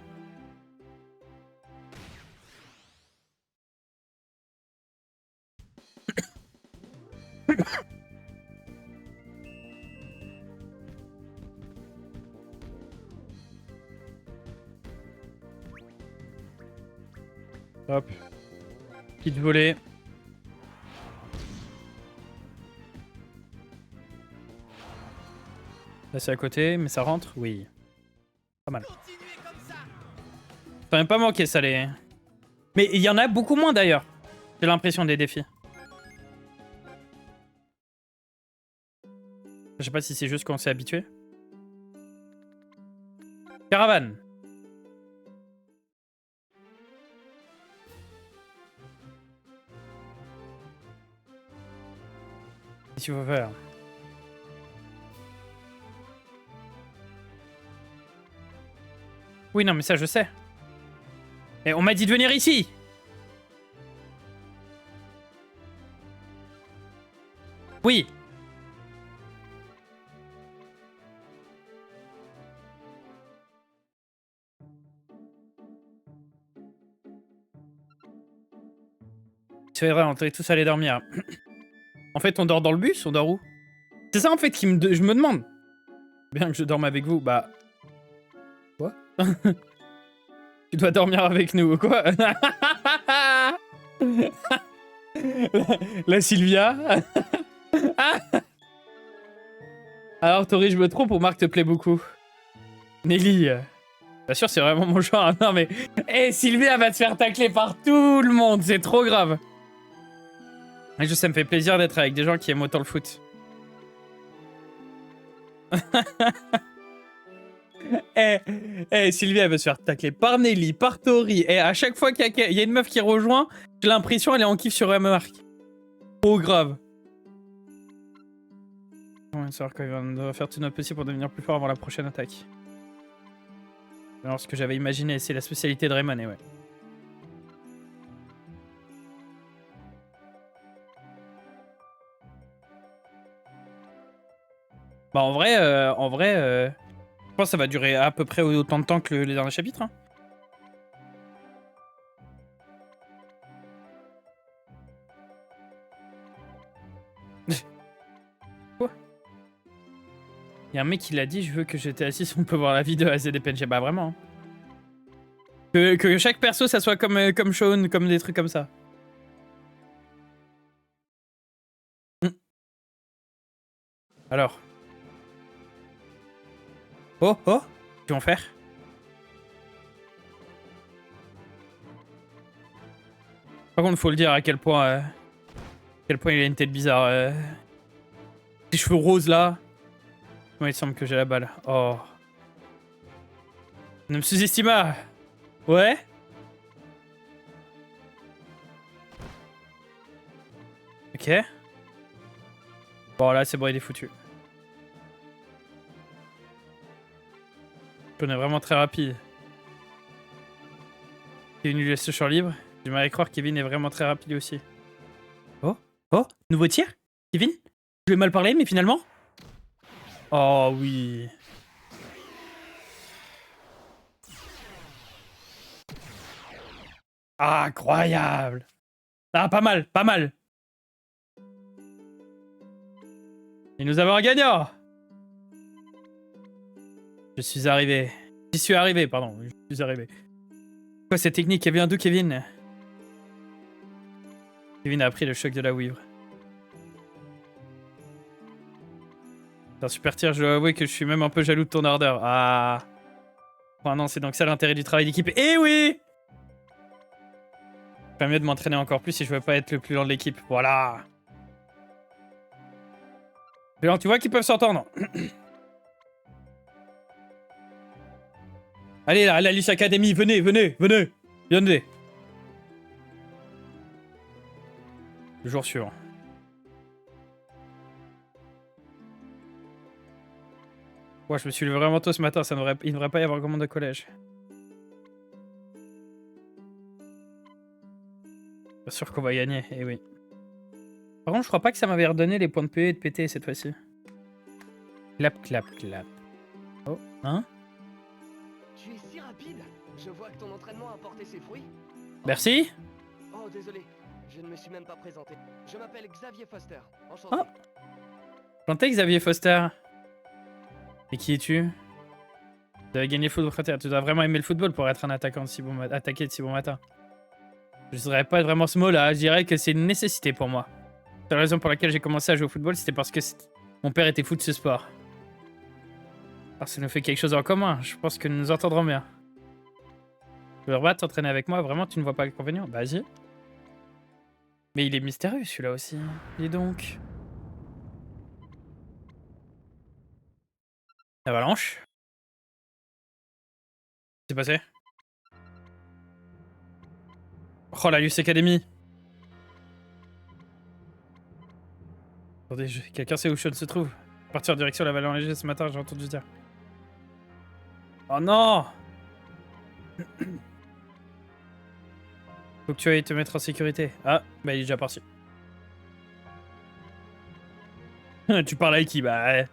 Hop. Petite volée. Là, c'est à côté, mais ça rentre. Oui. Pas mal. Ça va même pas manquer, ça, les... Mais il y en a beaucoup moins, d'ailleurs. J'ai l'impression des défis. Je sais pas si c'est juste qu'on s'est habitué. Caravane. Qu'est-ce qu'il faut faire? Oui, non, mais ça, je sais. Et on m'a dit de venir ici. Oui. C'est vrai, on devrait tous aller dormir. En fait, on dort dans le bus, on dort où? C'est ça, en fait, je me demande. Bien que je dorme avec vous, bah... Quoi? Tu dois dormir avec nous, quoi? La Sylvia. Alors, Tori, je me trompe ou Marc te plaît beaucoup? Nelly. Bien sûr, c'est vraiment mon genre. Non, mais... Eh, Sylvia va te faire tacler par tout le monde. C'est trop grave. Et ça me fait plaisir d'être avec des gens qui aiment autant le foot. Sylvia, elle va se faire tacler par Nelly, par Tori. Et à chaque fois qu'il y a une meuf qui rejoint, j'ai l'impression qu'elle est en kiff sur Marc. Trop grave. On va savoir qu'on doit faire tout notre possible pour devenir plus fort avant la prochaine attaque. Alors, ce que j'avais imaginé, c'est la spécialité de Raymond, et ouais. Bah, en vrai, je pense que ça va durer à peu près autant de temps que les derniers chapitres. Hein. Quoi? Il y a un mec qui l'a dit, je veux que j'étais assis, on peut voir la vidéo AZDPNG. Bah vraiment. Hein. Que chaque perso, ça soit comme Shaun, comme des trucs comme ça. Alors. Oh, oh, qu'ils vont faire? Par contre, faut le dire à quel point il a une tête bizarre. Les cheveux roses là. Moi, il semble que j'ai la balle. Oh. Ne me sous-estima. Ouais. Ok. Bon, là, c'est bon, il est foutu. On est vraiment très rapide. Kevin lui laisse le champ libre. J'aimerais croire que Kevin est vraiment très rapide aussi. Oh, oh, nouveau tir? Kevin? Je lui ai mal parlé, mais finalement... Oh oui. Ah, incroyable. Ah, pas mal, pas mal. Et nous avons un gagnant. Je suis arrivé. J'y suis arrivé, pardon. Je suis arrivé. Quoi cette technique? Elle vient d'où, Kevin? Kevin a appris le choc de la wivre. C'est un super tir, je dois avouer que je suis même un peu jaloux de ton ardeur. Ah. Oh non, c'est donc ça l'intérêt du travail d'équipe. Eh oui! C'est mieux de m'entraîner encore plus si je veux pas être le plus lent de l'équipe. Voilà. Tu vois qu'ils peuvent s'entendre. Allez là, à la Luce Academy, venez. Venez. Le jour suivant. Ouais, je me suis levé vraiment tôt ce matin, il ne devrait pas y avoir commande de collège. Pas sûr qu'on va gagner, eh oui. Par contre, je crois pas que ça m'avait redonné les points de PE et de PT cette fois-ci. Clap. Oh, hein? Tu es si rapide. Je vois que ton entraînement a porté ses fruits. Merci. Oh, désolé. Je ne me suis même pas présenté. Je m'appelle Xavier Foster. Enchanté. Oh. Planté Xavier Foster. Et qui es-tu? Tu avais gagné le football fraternel. Tu dois vraiment aimer le football pour être un attaquant de si bon attaqué de si bon matin. Je ne dirais pas vraiment ce mot-là. Je dirais que c'est une nécessité pour moi. La raison pour laquelle j'ai commencé à jouer au football, c'était parce que mon père était fou de ce sport. Alors ça nous fait quelque chose en commun. Je pense que nous nous entendrons bien. Tu veux t'entraîner avec moi? Vraiment, tu ne vois pas l'inconvénient? Vas-y. Mais il est mystérieux celui-là aussi. Dis donc. Avalanche. Qu'est-ce qui s'est passé? Oh, la Luce Academy. Attendez, quelqu'un sait où Sean se trouve? Partir en direction de la vallée enneigée ce matin, j'ai entendu dire. Oh non! Faut que tu ailles te mettre en sécurité. Ah, bah il est déjà parti. Tu parles avec qui? Bah ouais.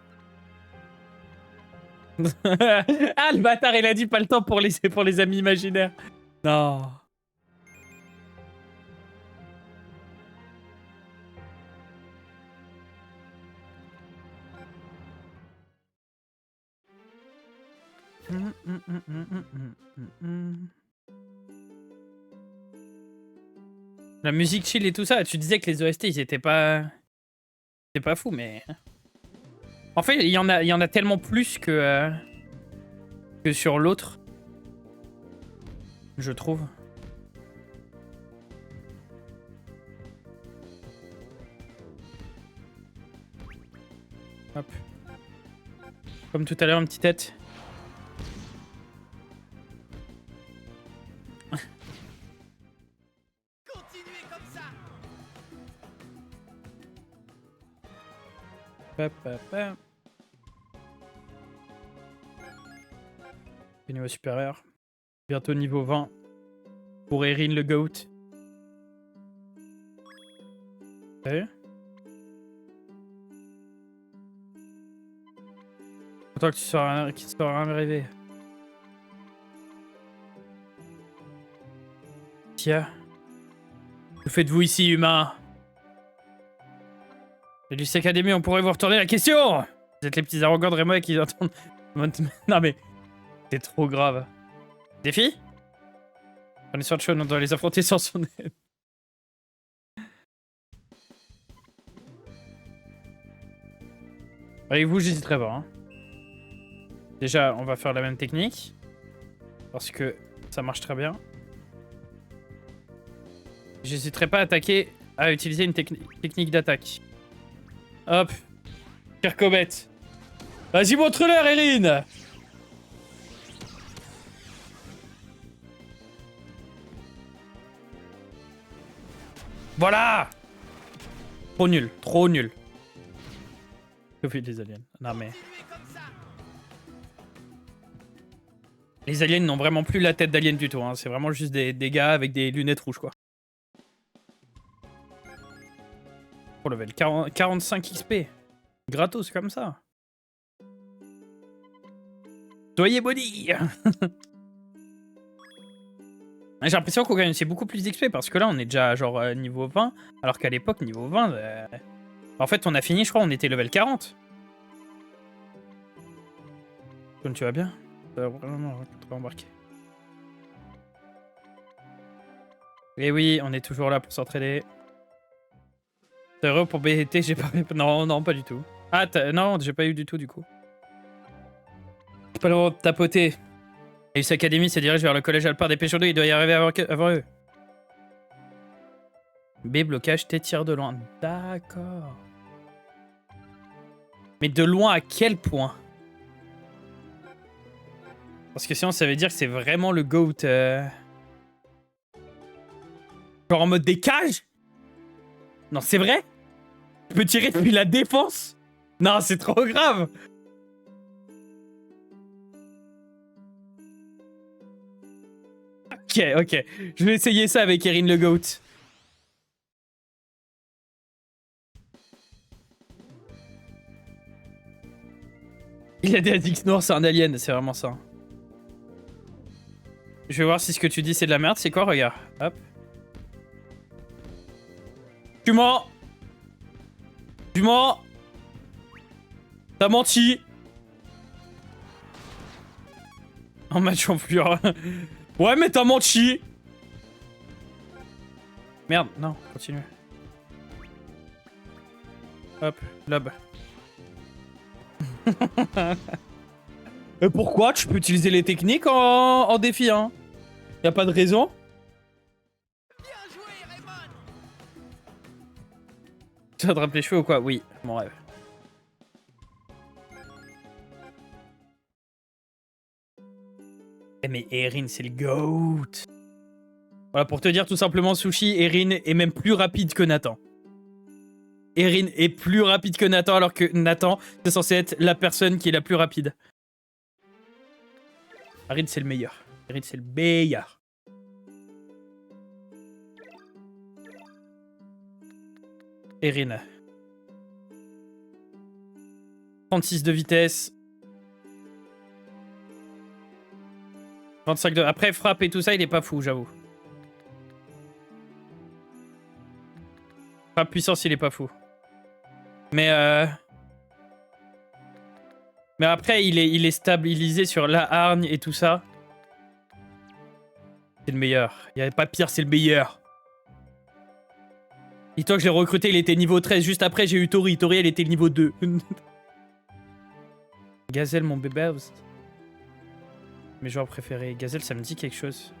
Ah, le bâtard, il a dit pas le temps pour les amis imaginaires. Non. La musique chill et tout ça, tu disais que les OST ils étaient pas... C'est pas fou, mais... En fait, il y en a tellement plus que sur l'autre. Je trouve. Hop. Comme tout à l'heure, une petite tête. Continuez comme ça. Niveau supérieur. Bientôt niveau 20. Pour Erin le GOAT. T'as vu? Autant que tu sois qu'il soit rien arrivé. Tiens. Que faites-vous ici, humain? Et Luce Academy, on pourrait vous retourner la question! Vous êtes les petits arrogants de Rémois qui entendent... Non mais... C'est trop grave. Défi? Prenez soin de Sean, on doit les affronter sans son aide. Avec vous, j'hésiterai pas. Hein. Déjà, on va faire la même technique. Parce que ça marche très bien. J'hésiterai pas à utiliser une technique d'attaque. Hop. Kirkobet. Vas-y, montre-leur, Erin! Voilà! Trop nul, trop nul. Que fait les aliens? Non mais... Les aliens n'ont vraiment plus la tête d'alien du tout, hein. C'est vraiment juste des gars avec des lunettes rouges, quoi. Pour level 45 XP. Gratos comme ça. Soyez body. J'ai l'impression qu'on gagne aussi beaucoup plus d'XP parce que là on est déjà genre niveau 20 alors qu'à l'époque niveau 20 en fait on a fini, je crois on était level 40. Comme tu vas bien? Vraiment embarqué. Et oui, on est toujours là pour s'entraider. C'est heureux pour BT, j'ai pas... Non, pas du tout. Ah, non, j'ai pas eu du tout, du coup. J'ai pas le droit de tapoter. Luce Academy se dirige vers le collège Alpin des Pêcheurs d'eau, il doit y arriver avant eux. B, blocage, T, tire de loin. D'accord. Mais de loin à quel point? Parce que sinon, ça veut dire que c'est vraiment le GOAT. Genre en mode des cages? Non, c'est vrai? Tu peux tirer depuis la défense? Non, c'est trop grave. Ok, ok. Je vais essayer ça avec Erin le GOAT. Il a des addicts noirs, c'est un alien, c'est vraiment ça. Je vais voir si ce que tu dis c'est de la merde. C'est quoi, regarde. Hop. Tu mens. Tu mens. T'as menti. Un match en fureur. Ouais, mais t'as menti. Merde, non, continue. Hop, lob. Et pourquoi? Tu peux utiliser les techniques en défi, hein. Y'a pas de raison. Bien joué, Raymond. Tu attrapes les cheveux ou quoi? Oui, mon rêve. Eh mais Erin, c'est le GOAT. Voilà, pour te dire tout simplement, Sushi, Erin est même plus rapide que Nathan. Erin est plus rapide que Nathan, alors que Nathan, c'est censé être la personne qui est la plus rapide. Erin, c'est le meilleur. Erin, c'est le meilleur. Erin. 36 de vitesse. 25 de... Après, frappe et tout ça, il est pas fou, j'avoue. Frappe puissance, il est pas fou. Mais après, il est stabilisé sur la hargne et tout ça. C'est le meilleur. Il n'y avait pas pire, c'est le meilleur. Dis-toi que je l'ai recruté, il était niveau 13. Juste après, j'ai eu Tori. Tori, elle était niveau 2. Gazelle, mon bébé. Mes joueurs préférés. Gazelle, ça me dit quelque chose.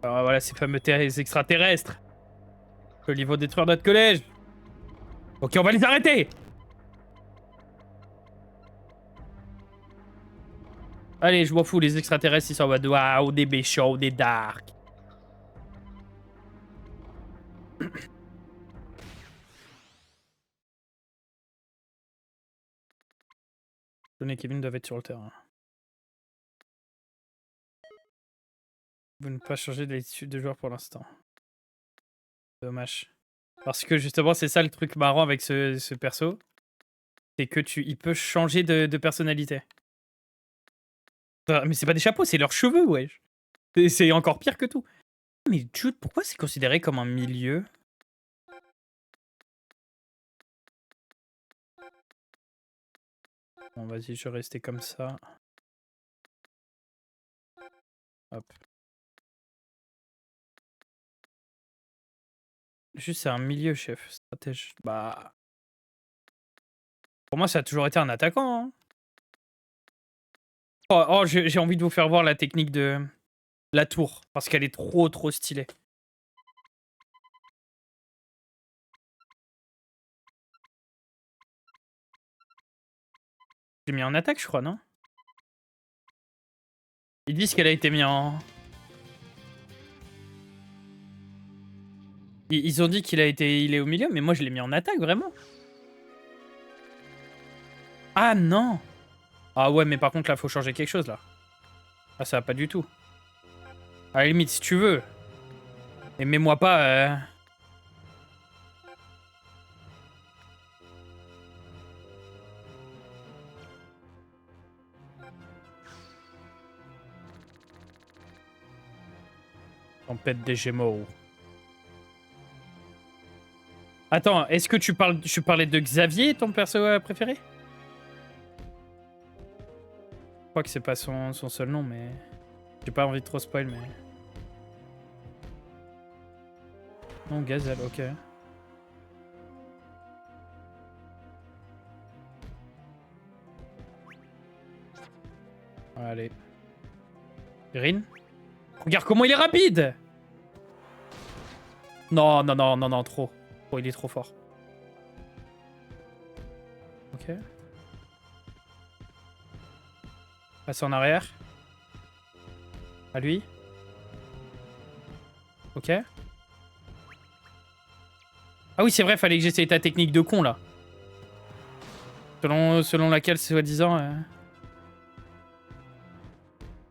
Alors voilà, ces fameux extraterrestres. Que ils vont détruire notre collège. Ok, on va les arrêter. Allez, je m'en fous, les extraterrestres, ils sont en mode waouh, des méchants, des darks. John et Kevin doivent être sur le terrain. Vous ne pas changer d'attitude de joueur pour l'instant. Dommage. Parce que justement, c'est ça le truc marrant avec ce perso. C'est que il peut changer de personnalité. Mais c'est pas des chapeaux, c'est leurs cheveux, wesh. C'est encore pire que tout. Mais Jude, pourquoi c'est considéré comme un milieu? Bon, vas-y, je vais rester comme ça. Hop. Juste, c'est un milieu, chef. Stratège. Bah... Pour moi, ça a toujours été un attaquant, hein. Oh, j'ai envie de vous faire voir la technique de la tour. Parce qu'elle est trop stylée. J'ai mis en attaque, je crois, non? Ils disent qu'elle a été mise en... Ils ont dit il est au milieu, mais moi je l'ai mis en attaque, vraiment. Ah non! Ah ouais, mais par contre là, faut changer quelque chose, là. Ah, ça va pas du tout. À la limite, si tu veux. Mais mets-moi pas... Tempête des Gémeaux. Attends, est-ce que tu parlais de Xavier, ton perso préféré? Je crois que c'est pas son seul nom, mais... J'ai pas envie de trop spoil, mais... Non, Gazelle, ok. Allez. Erin? Regarde comment il est rapide! Non, trop. Oh, il est trop fort. Ok. Passe en arrière. À lui. Ok. Ah oui, c'est vrai, fallait que j'essaye ta technique de con, là. Selon laquelle, soi-disant...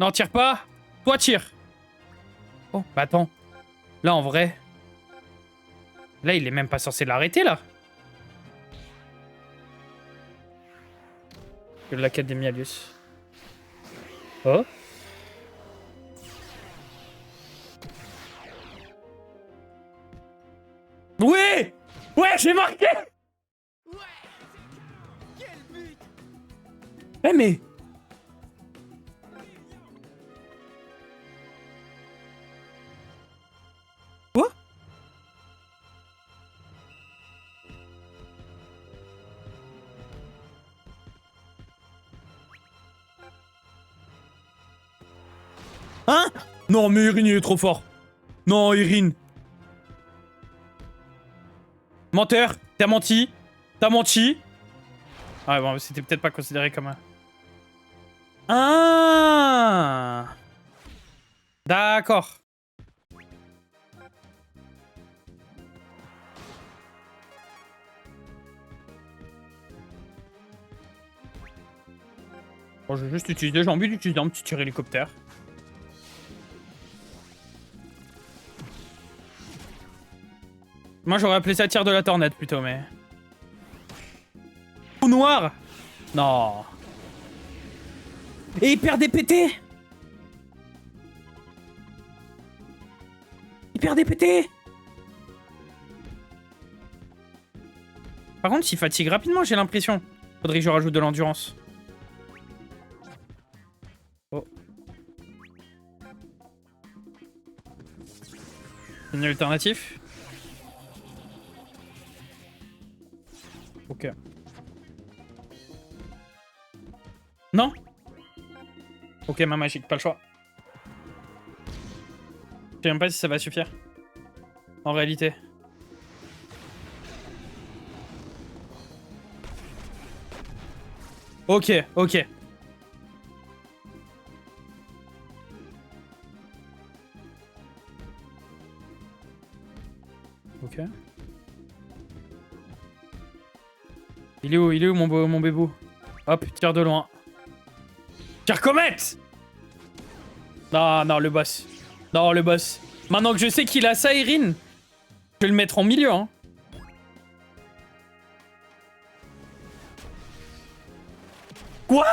Non, tire pas. Toi, tire. Oh, bah attends. Là, en vrai... Là, il est même pas censé l'arrêter, là. Que l'Académialus. Oh. Oui. Ouais, j'ai marqué. Ouais. Quel but! Eh, mais... Quoi? Hein? Non, mais Irine, il est trop fort. Non, Irine. Menteur. T'as menti. T'as menti. Ouais, bon, c'était peut-être pas considéré comme un... Ah. D'accord. Bon, je vais juste utiliser, j'ai envie d'utiliser un petit tir hélicoptère. Moi, j'aurais appelé ça tir de la tornade plutôt, mais... Trou noir. Non. Et il perd des PT. Il perd des PT. Par contre, il fatigue rapidement, j'ai l'impression. Faudrait que je rajoute de l'endurance. Oh. Une alternative. Ok. Non. Ok, ma magique, pas le choix. Je sais même pas si ça va suffire. En réalité. Ok, ok. Ok. Il est où mon bébou? Hop, tire de loin. Tire comète! Non, non, le boss. Non, le boss. Maintenant que je sais qu'il a ça, Irine, je vais le mettre en milieu, hein. Quoi?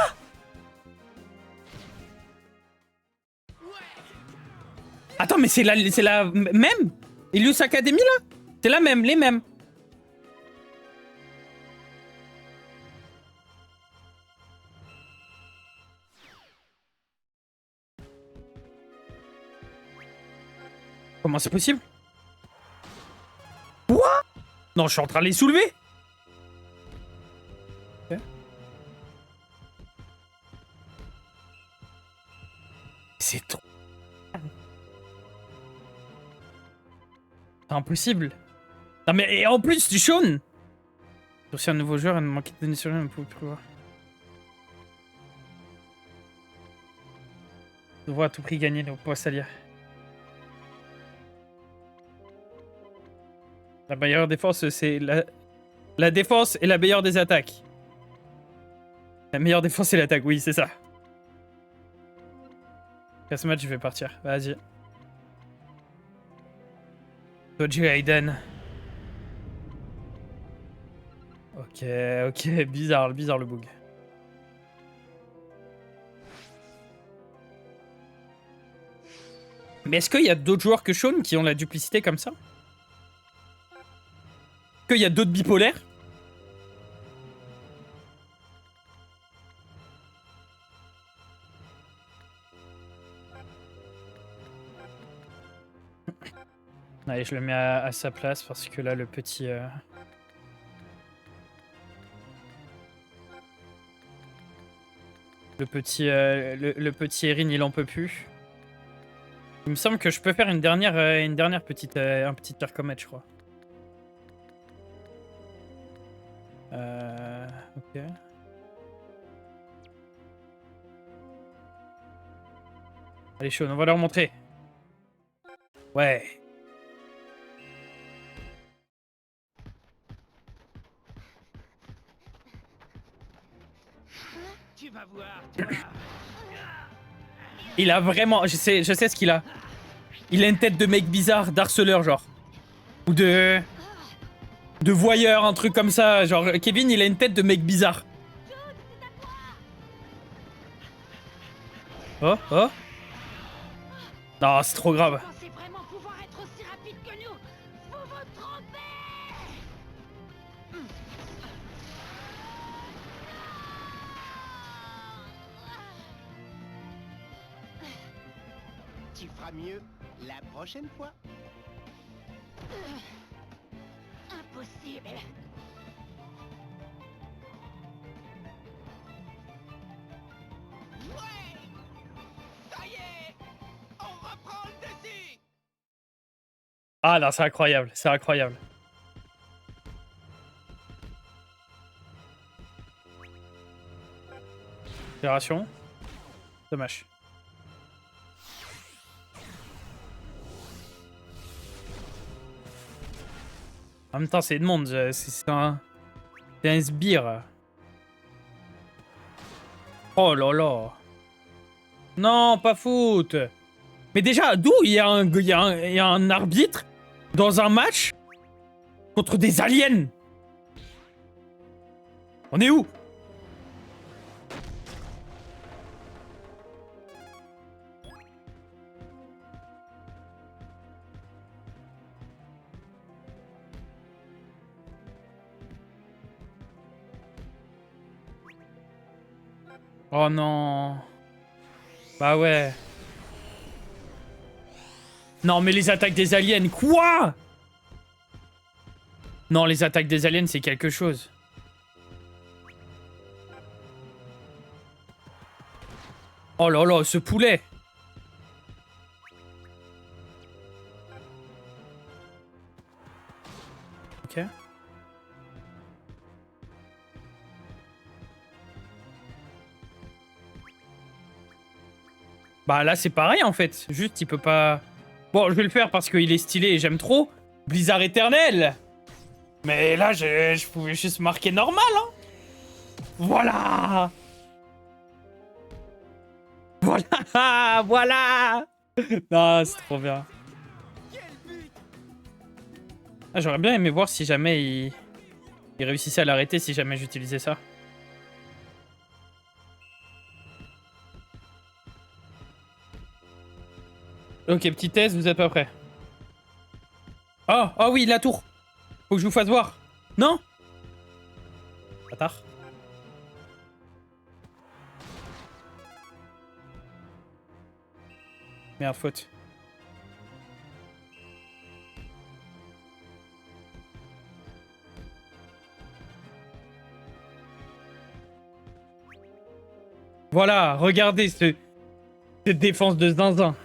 Attends, mais c'est la même? Ilius Academy, là? C'est la même, les mêmes. Comment c'est possible? Quoi? Non, je suis en train de les soulever. Okay. C'est trop... C'est impossible. Non mais et en plus, du Sean. J'ai aussi un nouveau joueur et ne manquait de donner sur lui, on ne pouvait plus voir. Je dois à tout prix gagner le poids salière. La meilleure défense, c'est la défense est la meilleure des attaques. La meilleure défense, c'est l'attaque, oui, c'est ça. Après ce match, je vais partir. Vas-y. Doji Aiden. Ok, ok, bizarre le bug. Mais est-ce qu'il y a d'autres joueurs que Sean qui ont la duplicité comme ça? Est-ce qu'il y a d'autres bipolaires? Allez, je le mets à sa place parce que là, le petit... Le petit Erin, il en peut plus. Il me semble que je peux faire une dernière petite... un petit tir comète, je crois. Ok. Allez, Sean, on va leur montrer. Ouais. Tu vas voir, toi. Il a vraiment... je sais ce qu'il a. Il a une tête de mec bizarre, d'harceleur, genre. Ou de voyeur, un truc comme ça. Genre, Kevin, il a une tête de mec bizarre. Oh, oh. Non, c'est trop grave. Vous pensez vraiment pouvoir être aussi rapide que nous? Vous vous trompez! Tu feras mieux la prochaine fois. Impossible! Ouais! Ça y est! On reprend le dessus! Ah non, c'est incroyable, c'est incroyable. Opération. Dommage. En même temps, c'est Edmond, c'est un sbire. Oh là là. Non, pas foot. Mais déjà, d'où il y a un arbitre dans un match contre des aliens? On est où? Oh non. Bah ouais. Non, mais les attaques des aliens, quoi? Non, les attaques des aliens, c'est quelque chose. Oh là là, ce poulet. Ok. Bah là, c'est pareil, en fait. Juste, il peut pas... Bon, je vais le faire parce qu'il est stylé et j'aime trop. Blizzard éternel. Mais là, je pouvais juste marquer normal, hein. Voilà. Voilà. Voilà. Non, c'est trop bien. Ah, j'aurais bien aimé voir si jamais il réussissait à l'arrêter si jamais j'utilisais ça. Ok, petit test, vous êtes pas prêts? Oh, oh oui, la tour. Faut que je vous fasse voir. Non? Bâtard. Merde, faute. Voilà, regardez cette défense de zinzin.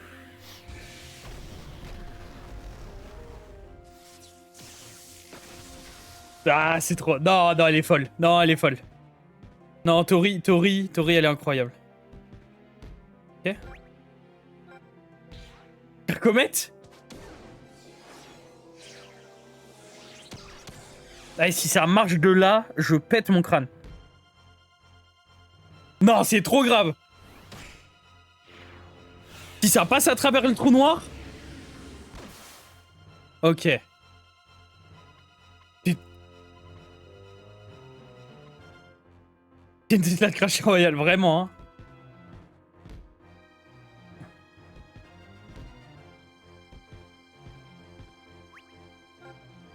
Ah, c'est trop... Non, non, elle est folle. Non, elle est folle. Non, Tori, elle est incroyable. Ok. Comète. Ah, si ça marche de là, je pète mon crâne. Non, c'est trop grave. Si ça passe à travers le trou noir. Ok. C'est la Crash Royale, vraiment, hein.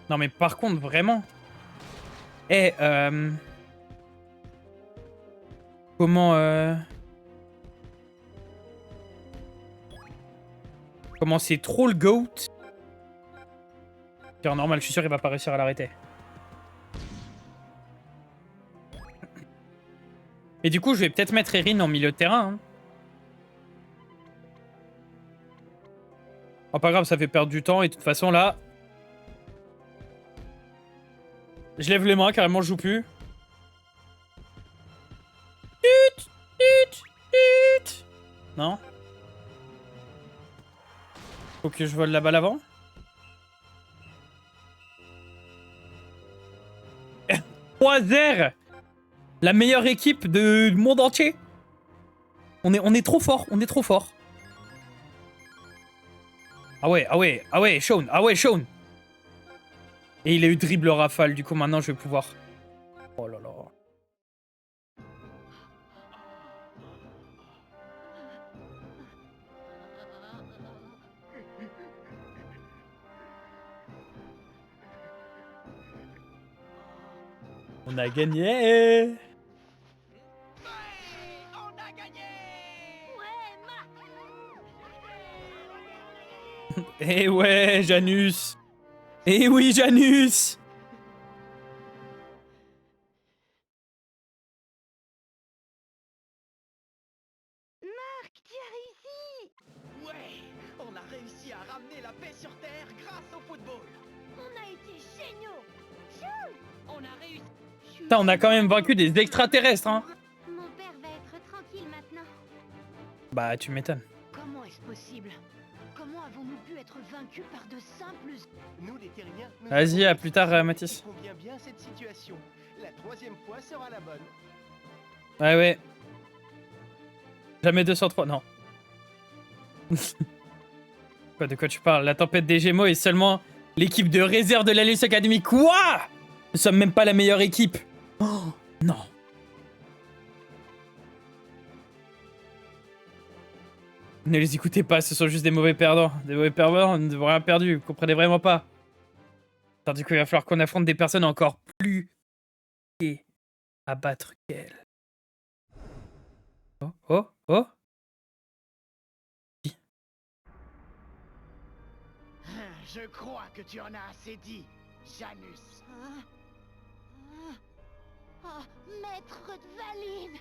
Non, mais par contre, vraiment. Eh, comment, comment c'est trop le GOAT. C'est normal, je suis sûr qu'il va pas réussir à l'arrêter. Et du coup, je vais peut-être mettre Erin en milieu de terrain. Hein. Oh, pas grave, ça fait perdre du temps. Et de toute façon, là... Je lève les mains, carrément, je joue plus. Non? Faut que je vole la balle avant? 3-0! La meilleure équipe du monde entier. On est trop fort, on est trop fort. Ah ouais, ah ouais, ah ouais, Shaun, ah ouais, Shaun. Et il a eu dribble rafale, du coup maintenant je vais pouvoir... Oh là là. On a gagné. Ouais, on a gagné. Eh ouais, Janus. Eh oui, Janus. Marc, tu as réussi! Ouais, on a réussi à ramener la paix sur Terre grâce au football. On a été géniaux! Chou! On a réussi. Putain, on a quand même vaincu des extraterrestres, hein. Mon père va être tranquille maintenant. Bah, tu m'étonnes. Comment est-ce possible? Comment avons-nous pu être vaincus par de simples... Nous les terriens. nous Vas-y, avons à plus tard, Mathis. On convient bien cette situation. La 3e fois sera la bonne. Ouais, ouais. Jamais 203, non. Quoi, de quoi tu parles? La tempête des Gémeaux est seulement l'équipe de réserve de l'Alius Academy. Quoi? Nous sommes même pas la meilleure équipe. Oh, non. Ne les écoutez pas, ce sont juste des mauvais perdants. Des mauvais perdants, nous n'avons rien perdu, vous comprenez vraiment pas. Tandis qu'il va falloir qu'on affronte des personnes encore plus à battre qu'elles. Oh, oh, oh. Je crois que tu en as assez dit, Janus. Oh, maître de Valine!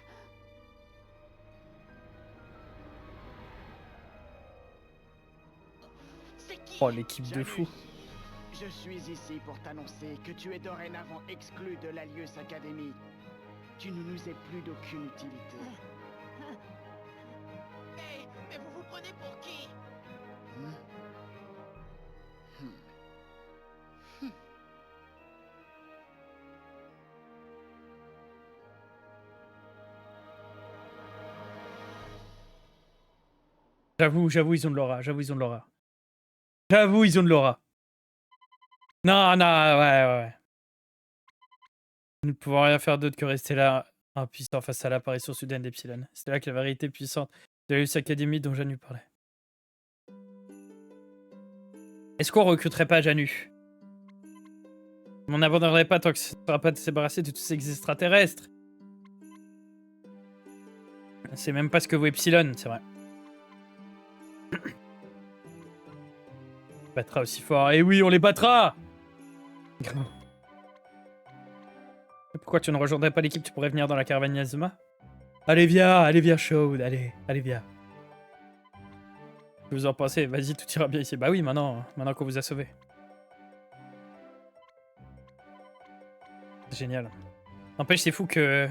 C'est qui? Oh, l'équipe de fous. Je suis ici pour t'annoncer que tu es dorénavant exclu de l'Alius Academy. Tu ne nous es plus d'aucune utilité. Mais vous vous prenez pour qui? J'avoue, ils ont de l'aura. J'avoue, ils ont de l'aura. J'avoue, ils ont de l'aura. Non, non, ouais. Nous ne pouvons rien faire d'autre que rester là, impuissant face à l'apparition soudaine d'Epsilon. C'est là que la vérité puissante de l'Alius Academy dont Janu parlait. Est-ce qu'on recruterait pas Janu? On n'abandonnerait pas tant que ce ne sera pas de se débarrasser de tous ces extraterrestres. C'est même pas ce que vaut Epsilon, c'est vrai. On battra aussi fort. Et oui, on les battra! Pourquoi tu ne rejoindrais pas l'équipe? Tu pourrais venir dans la caravane Inazuma? Allez, viens, Shaun, allez, viens. Que vous en pensez? Vas-y, tout ira bien ici. Bah oui, maintenant qu'on vous a sauvé. C'est génial. N'empêche, c'est fou que...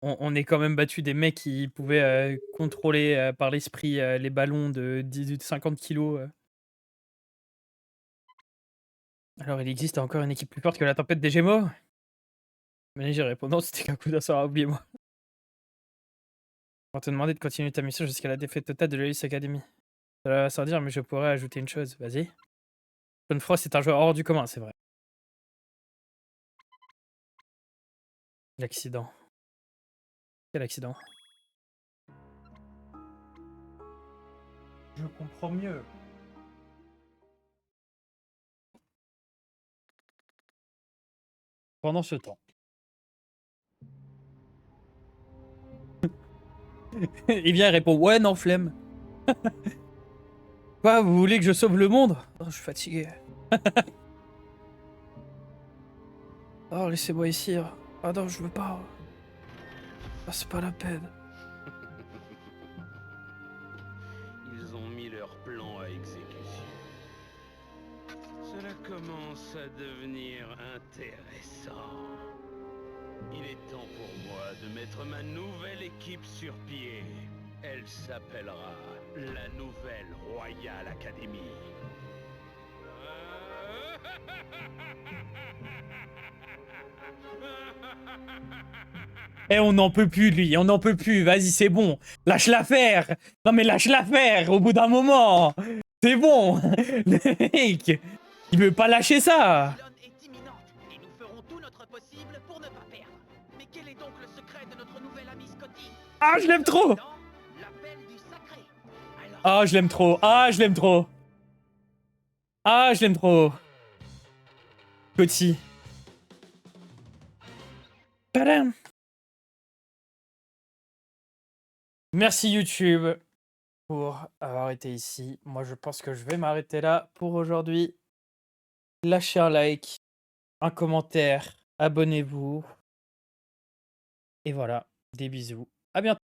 On ait quand même battu des mecs qui pouvaient contrôler par l'esprit les ballons de 50 kilos. Alors, il existe encore une équipe plus forte que la tempête des Gémeaux? Mais j'ai répondu, c'était qu'un coup d'un soir, oubliez-moi. On va te demander de continuer ta mission jusqu'à la défaite totale de l'Alius Academy. Ça va sans dire, mais je pourrais ajouter une chose. Vas-y. John Frost est un joueur hors du commun, c'est vrai. L'accident. Quel accident? Je comprends mieux. Pendant ce temps. Il vient et répond ouais, non, flemme. Quoi, vous voulez que je sauve le monde? Oh, je suis fatigué. Oh, laissez-moi ici. Ah non, je veux pas. Ah, c'est pas la peine. Ils ont mis leur plan à exécution. Cela commence à devenir intéressant. Il est temps pour moi de mettre ma nouvelle équipe sur pied. Elle s'appellera la Nouvelle Royal Academy. Eh, on n'en peut plus, lui, on n'en peut plus. Vas-y, c'est bon. Lâche l'affaire. Non, mais lâche l'affaire au bout d'un moment. C'est bon. Le mec, il veut pas lâcher ça. Babylone est imminente et nous ferons tout notre possible pour ne pas perdre. Mais quel est donc le secret de notre nouvel ami Scotty? Ah, je l'aime trop. Dans l'appel du sacré. Alors, Ah, je l'aime trop. Ah, je l'aime trop. Ah, je l'aime trop. Petit. Tadam. Merci YouTube pour avoir été ici. Moi, je pense que je vais m'arrêter là pour aujourd'hui. Lâchez un like, un commentaire, abonnez-vous. Et voilà, des bisous. À bientôt.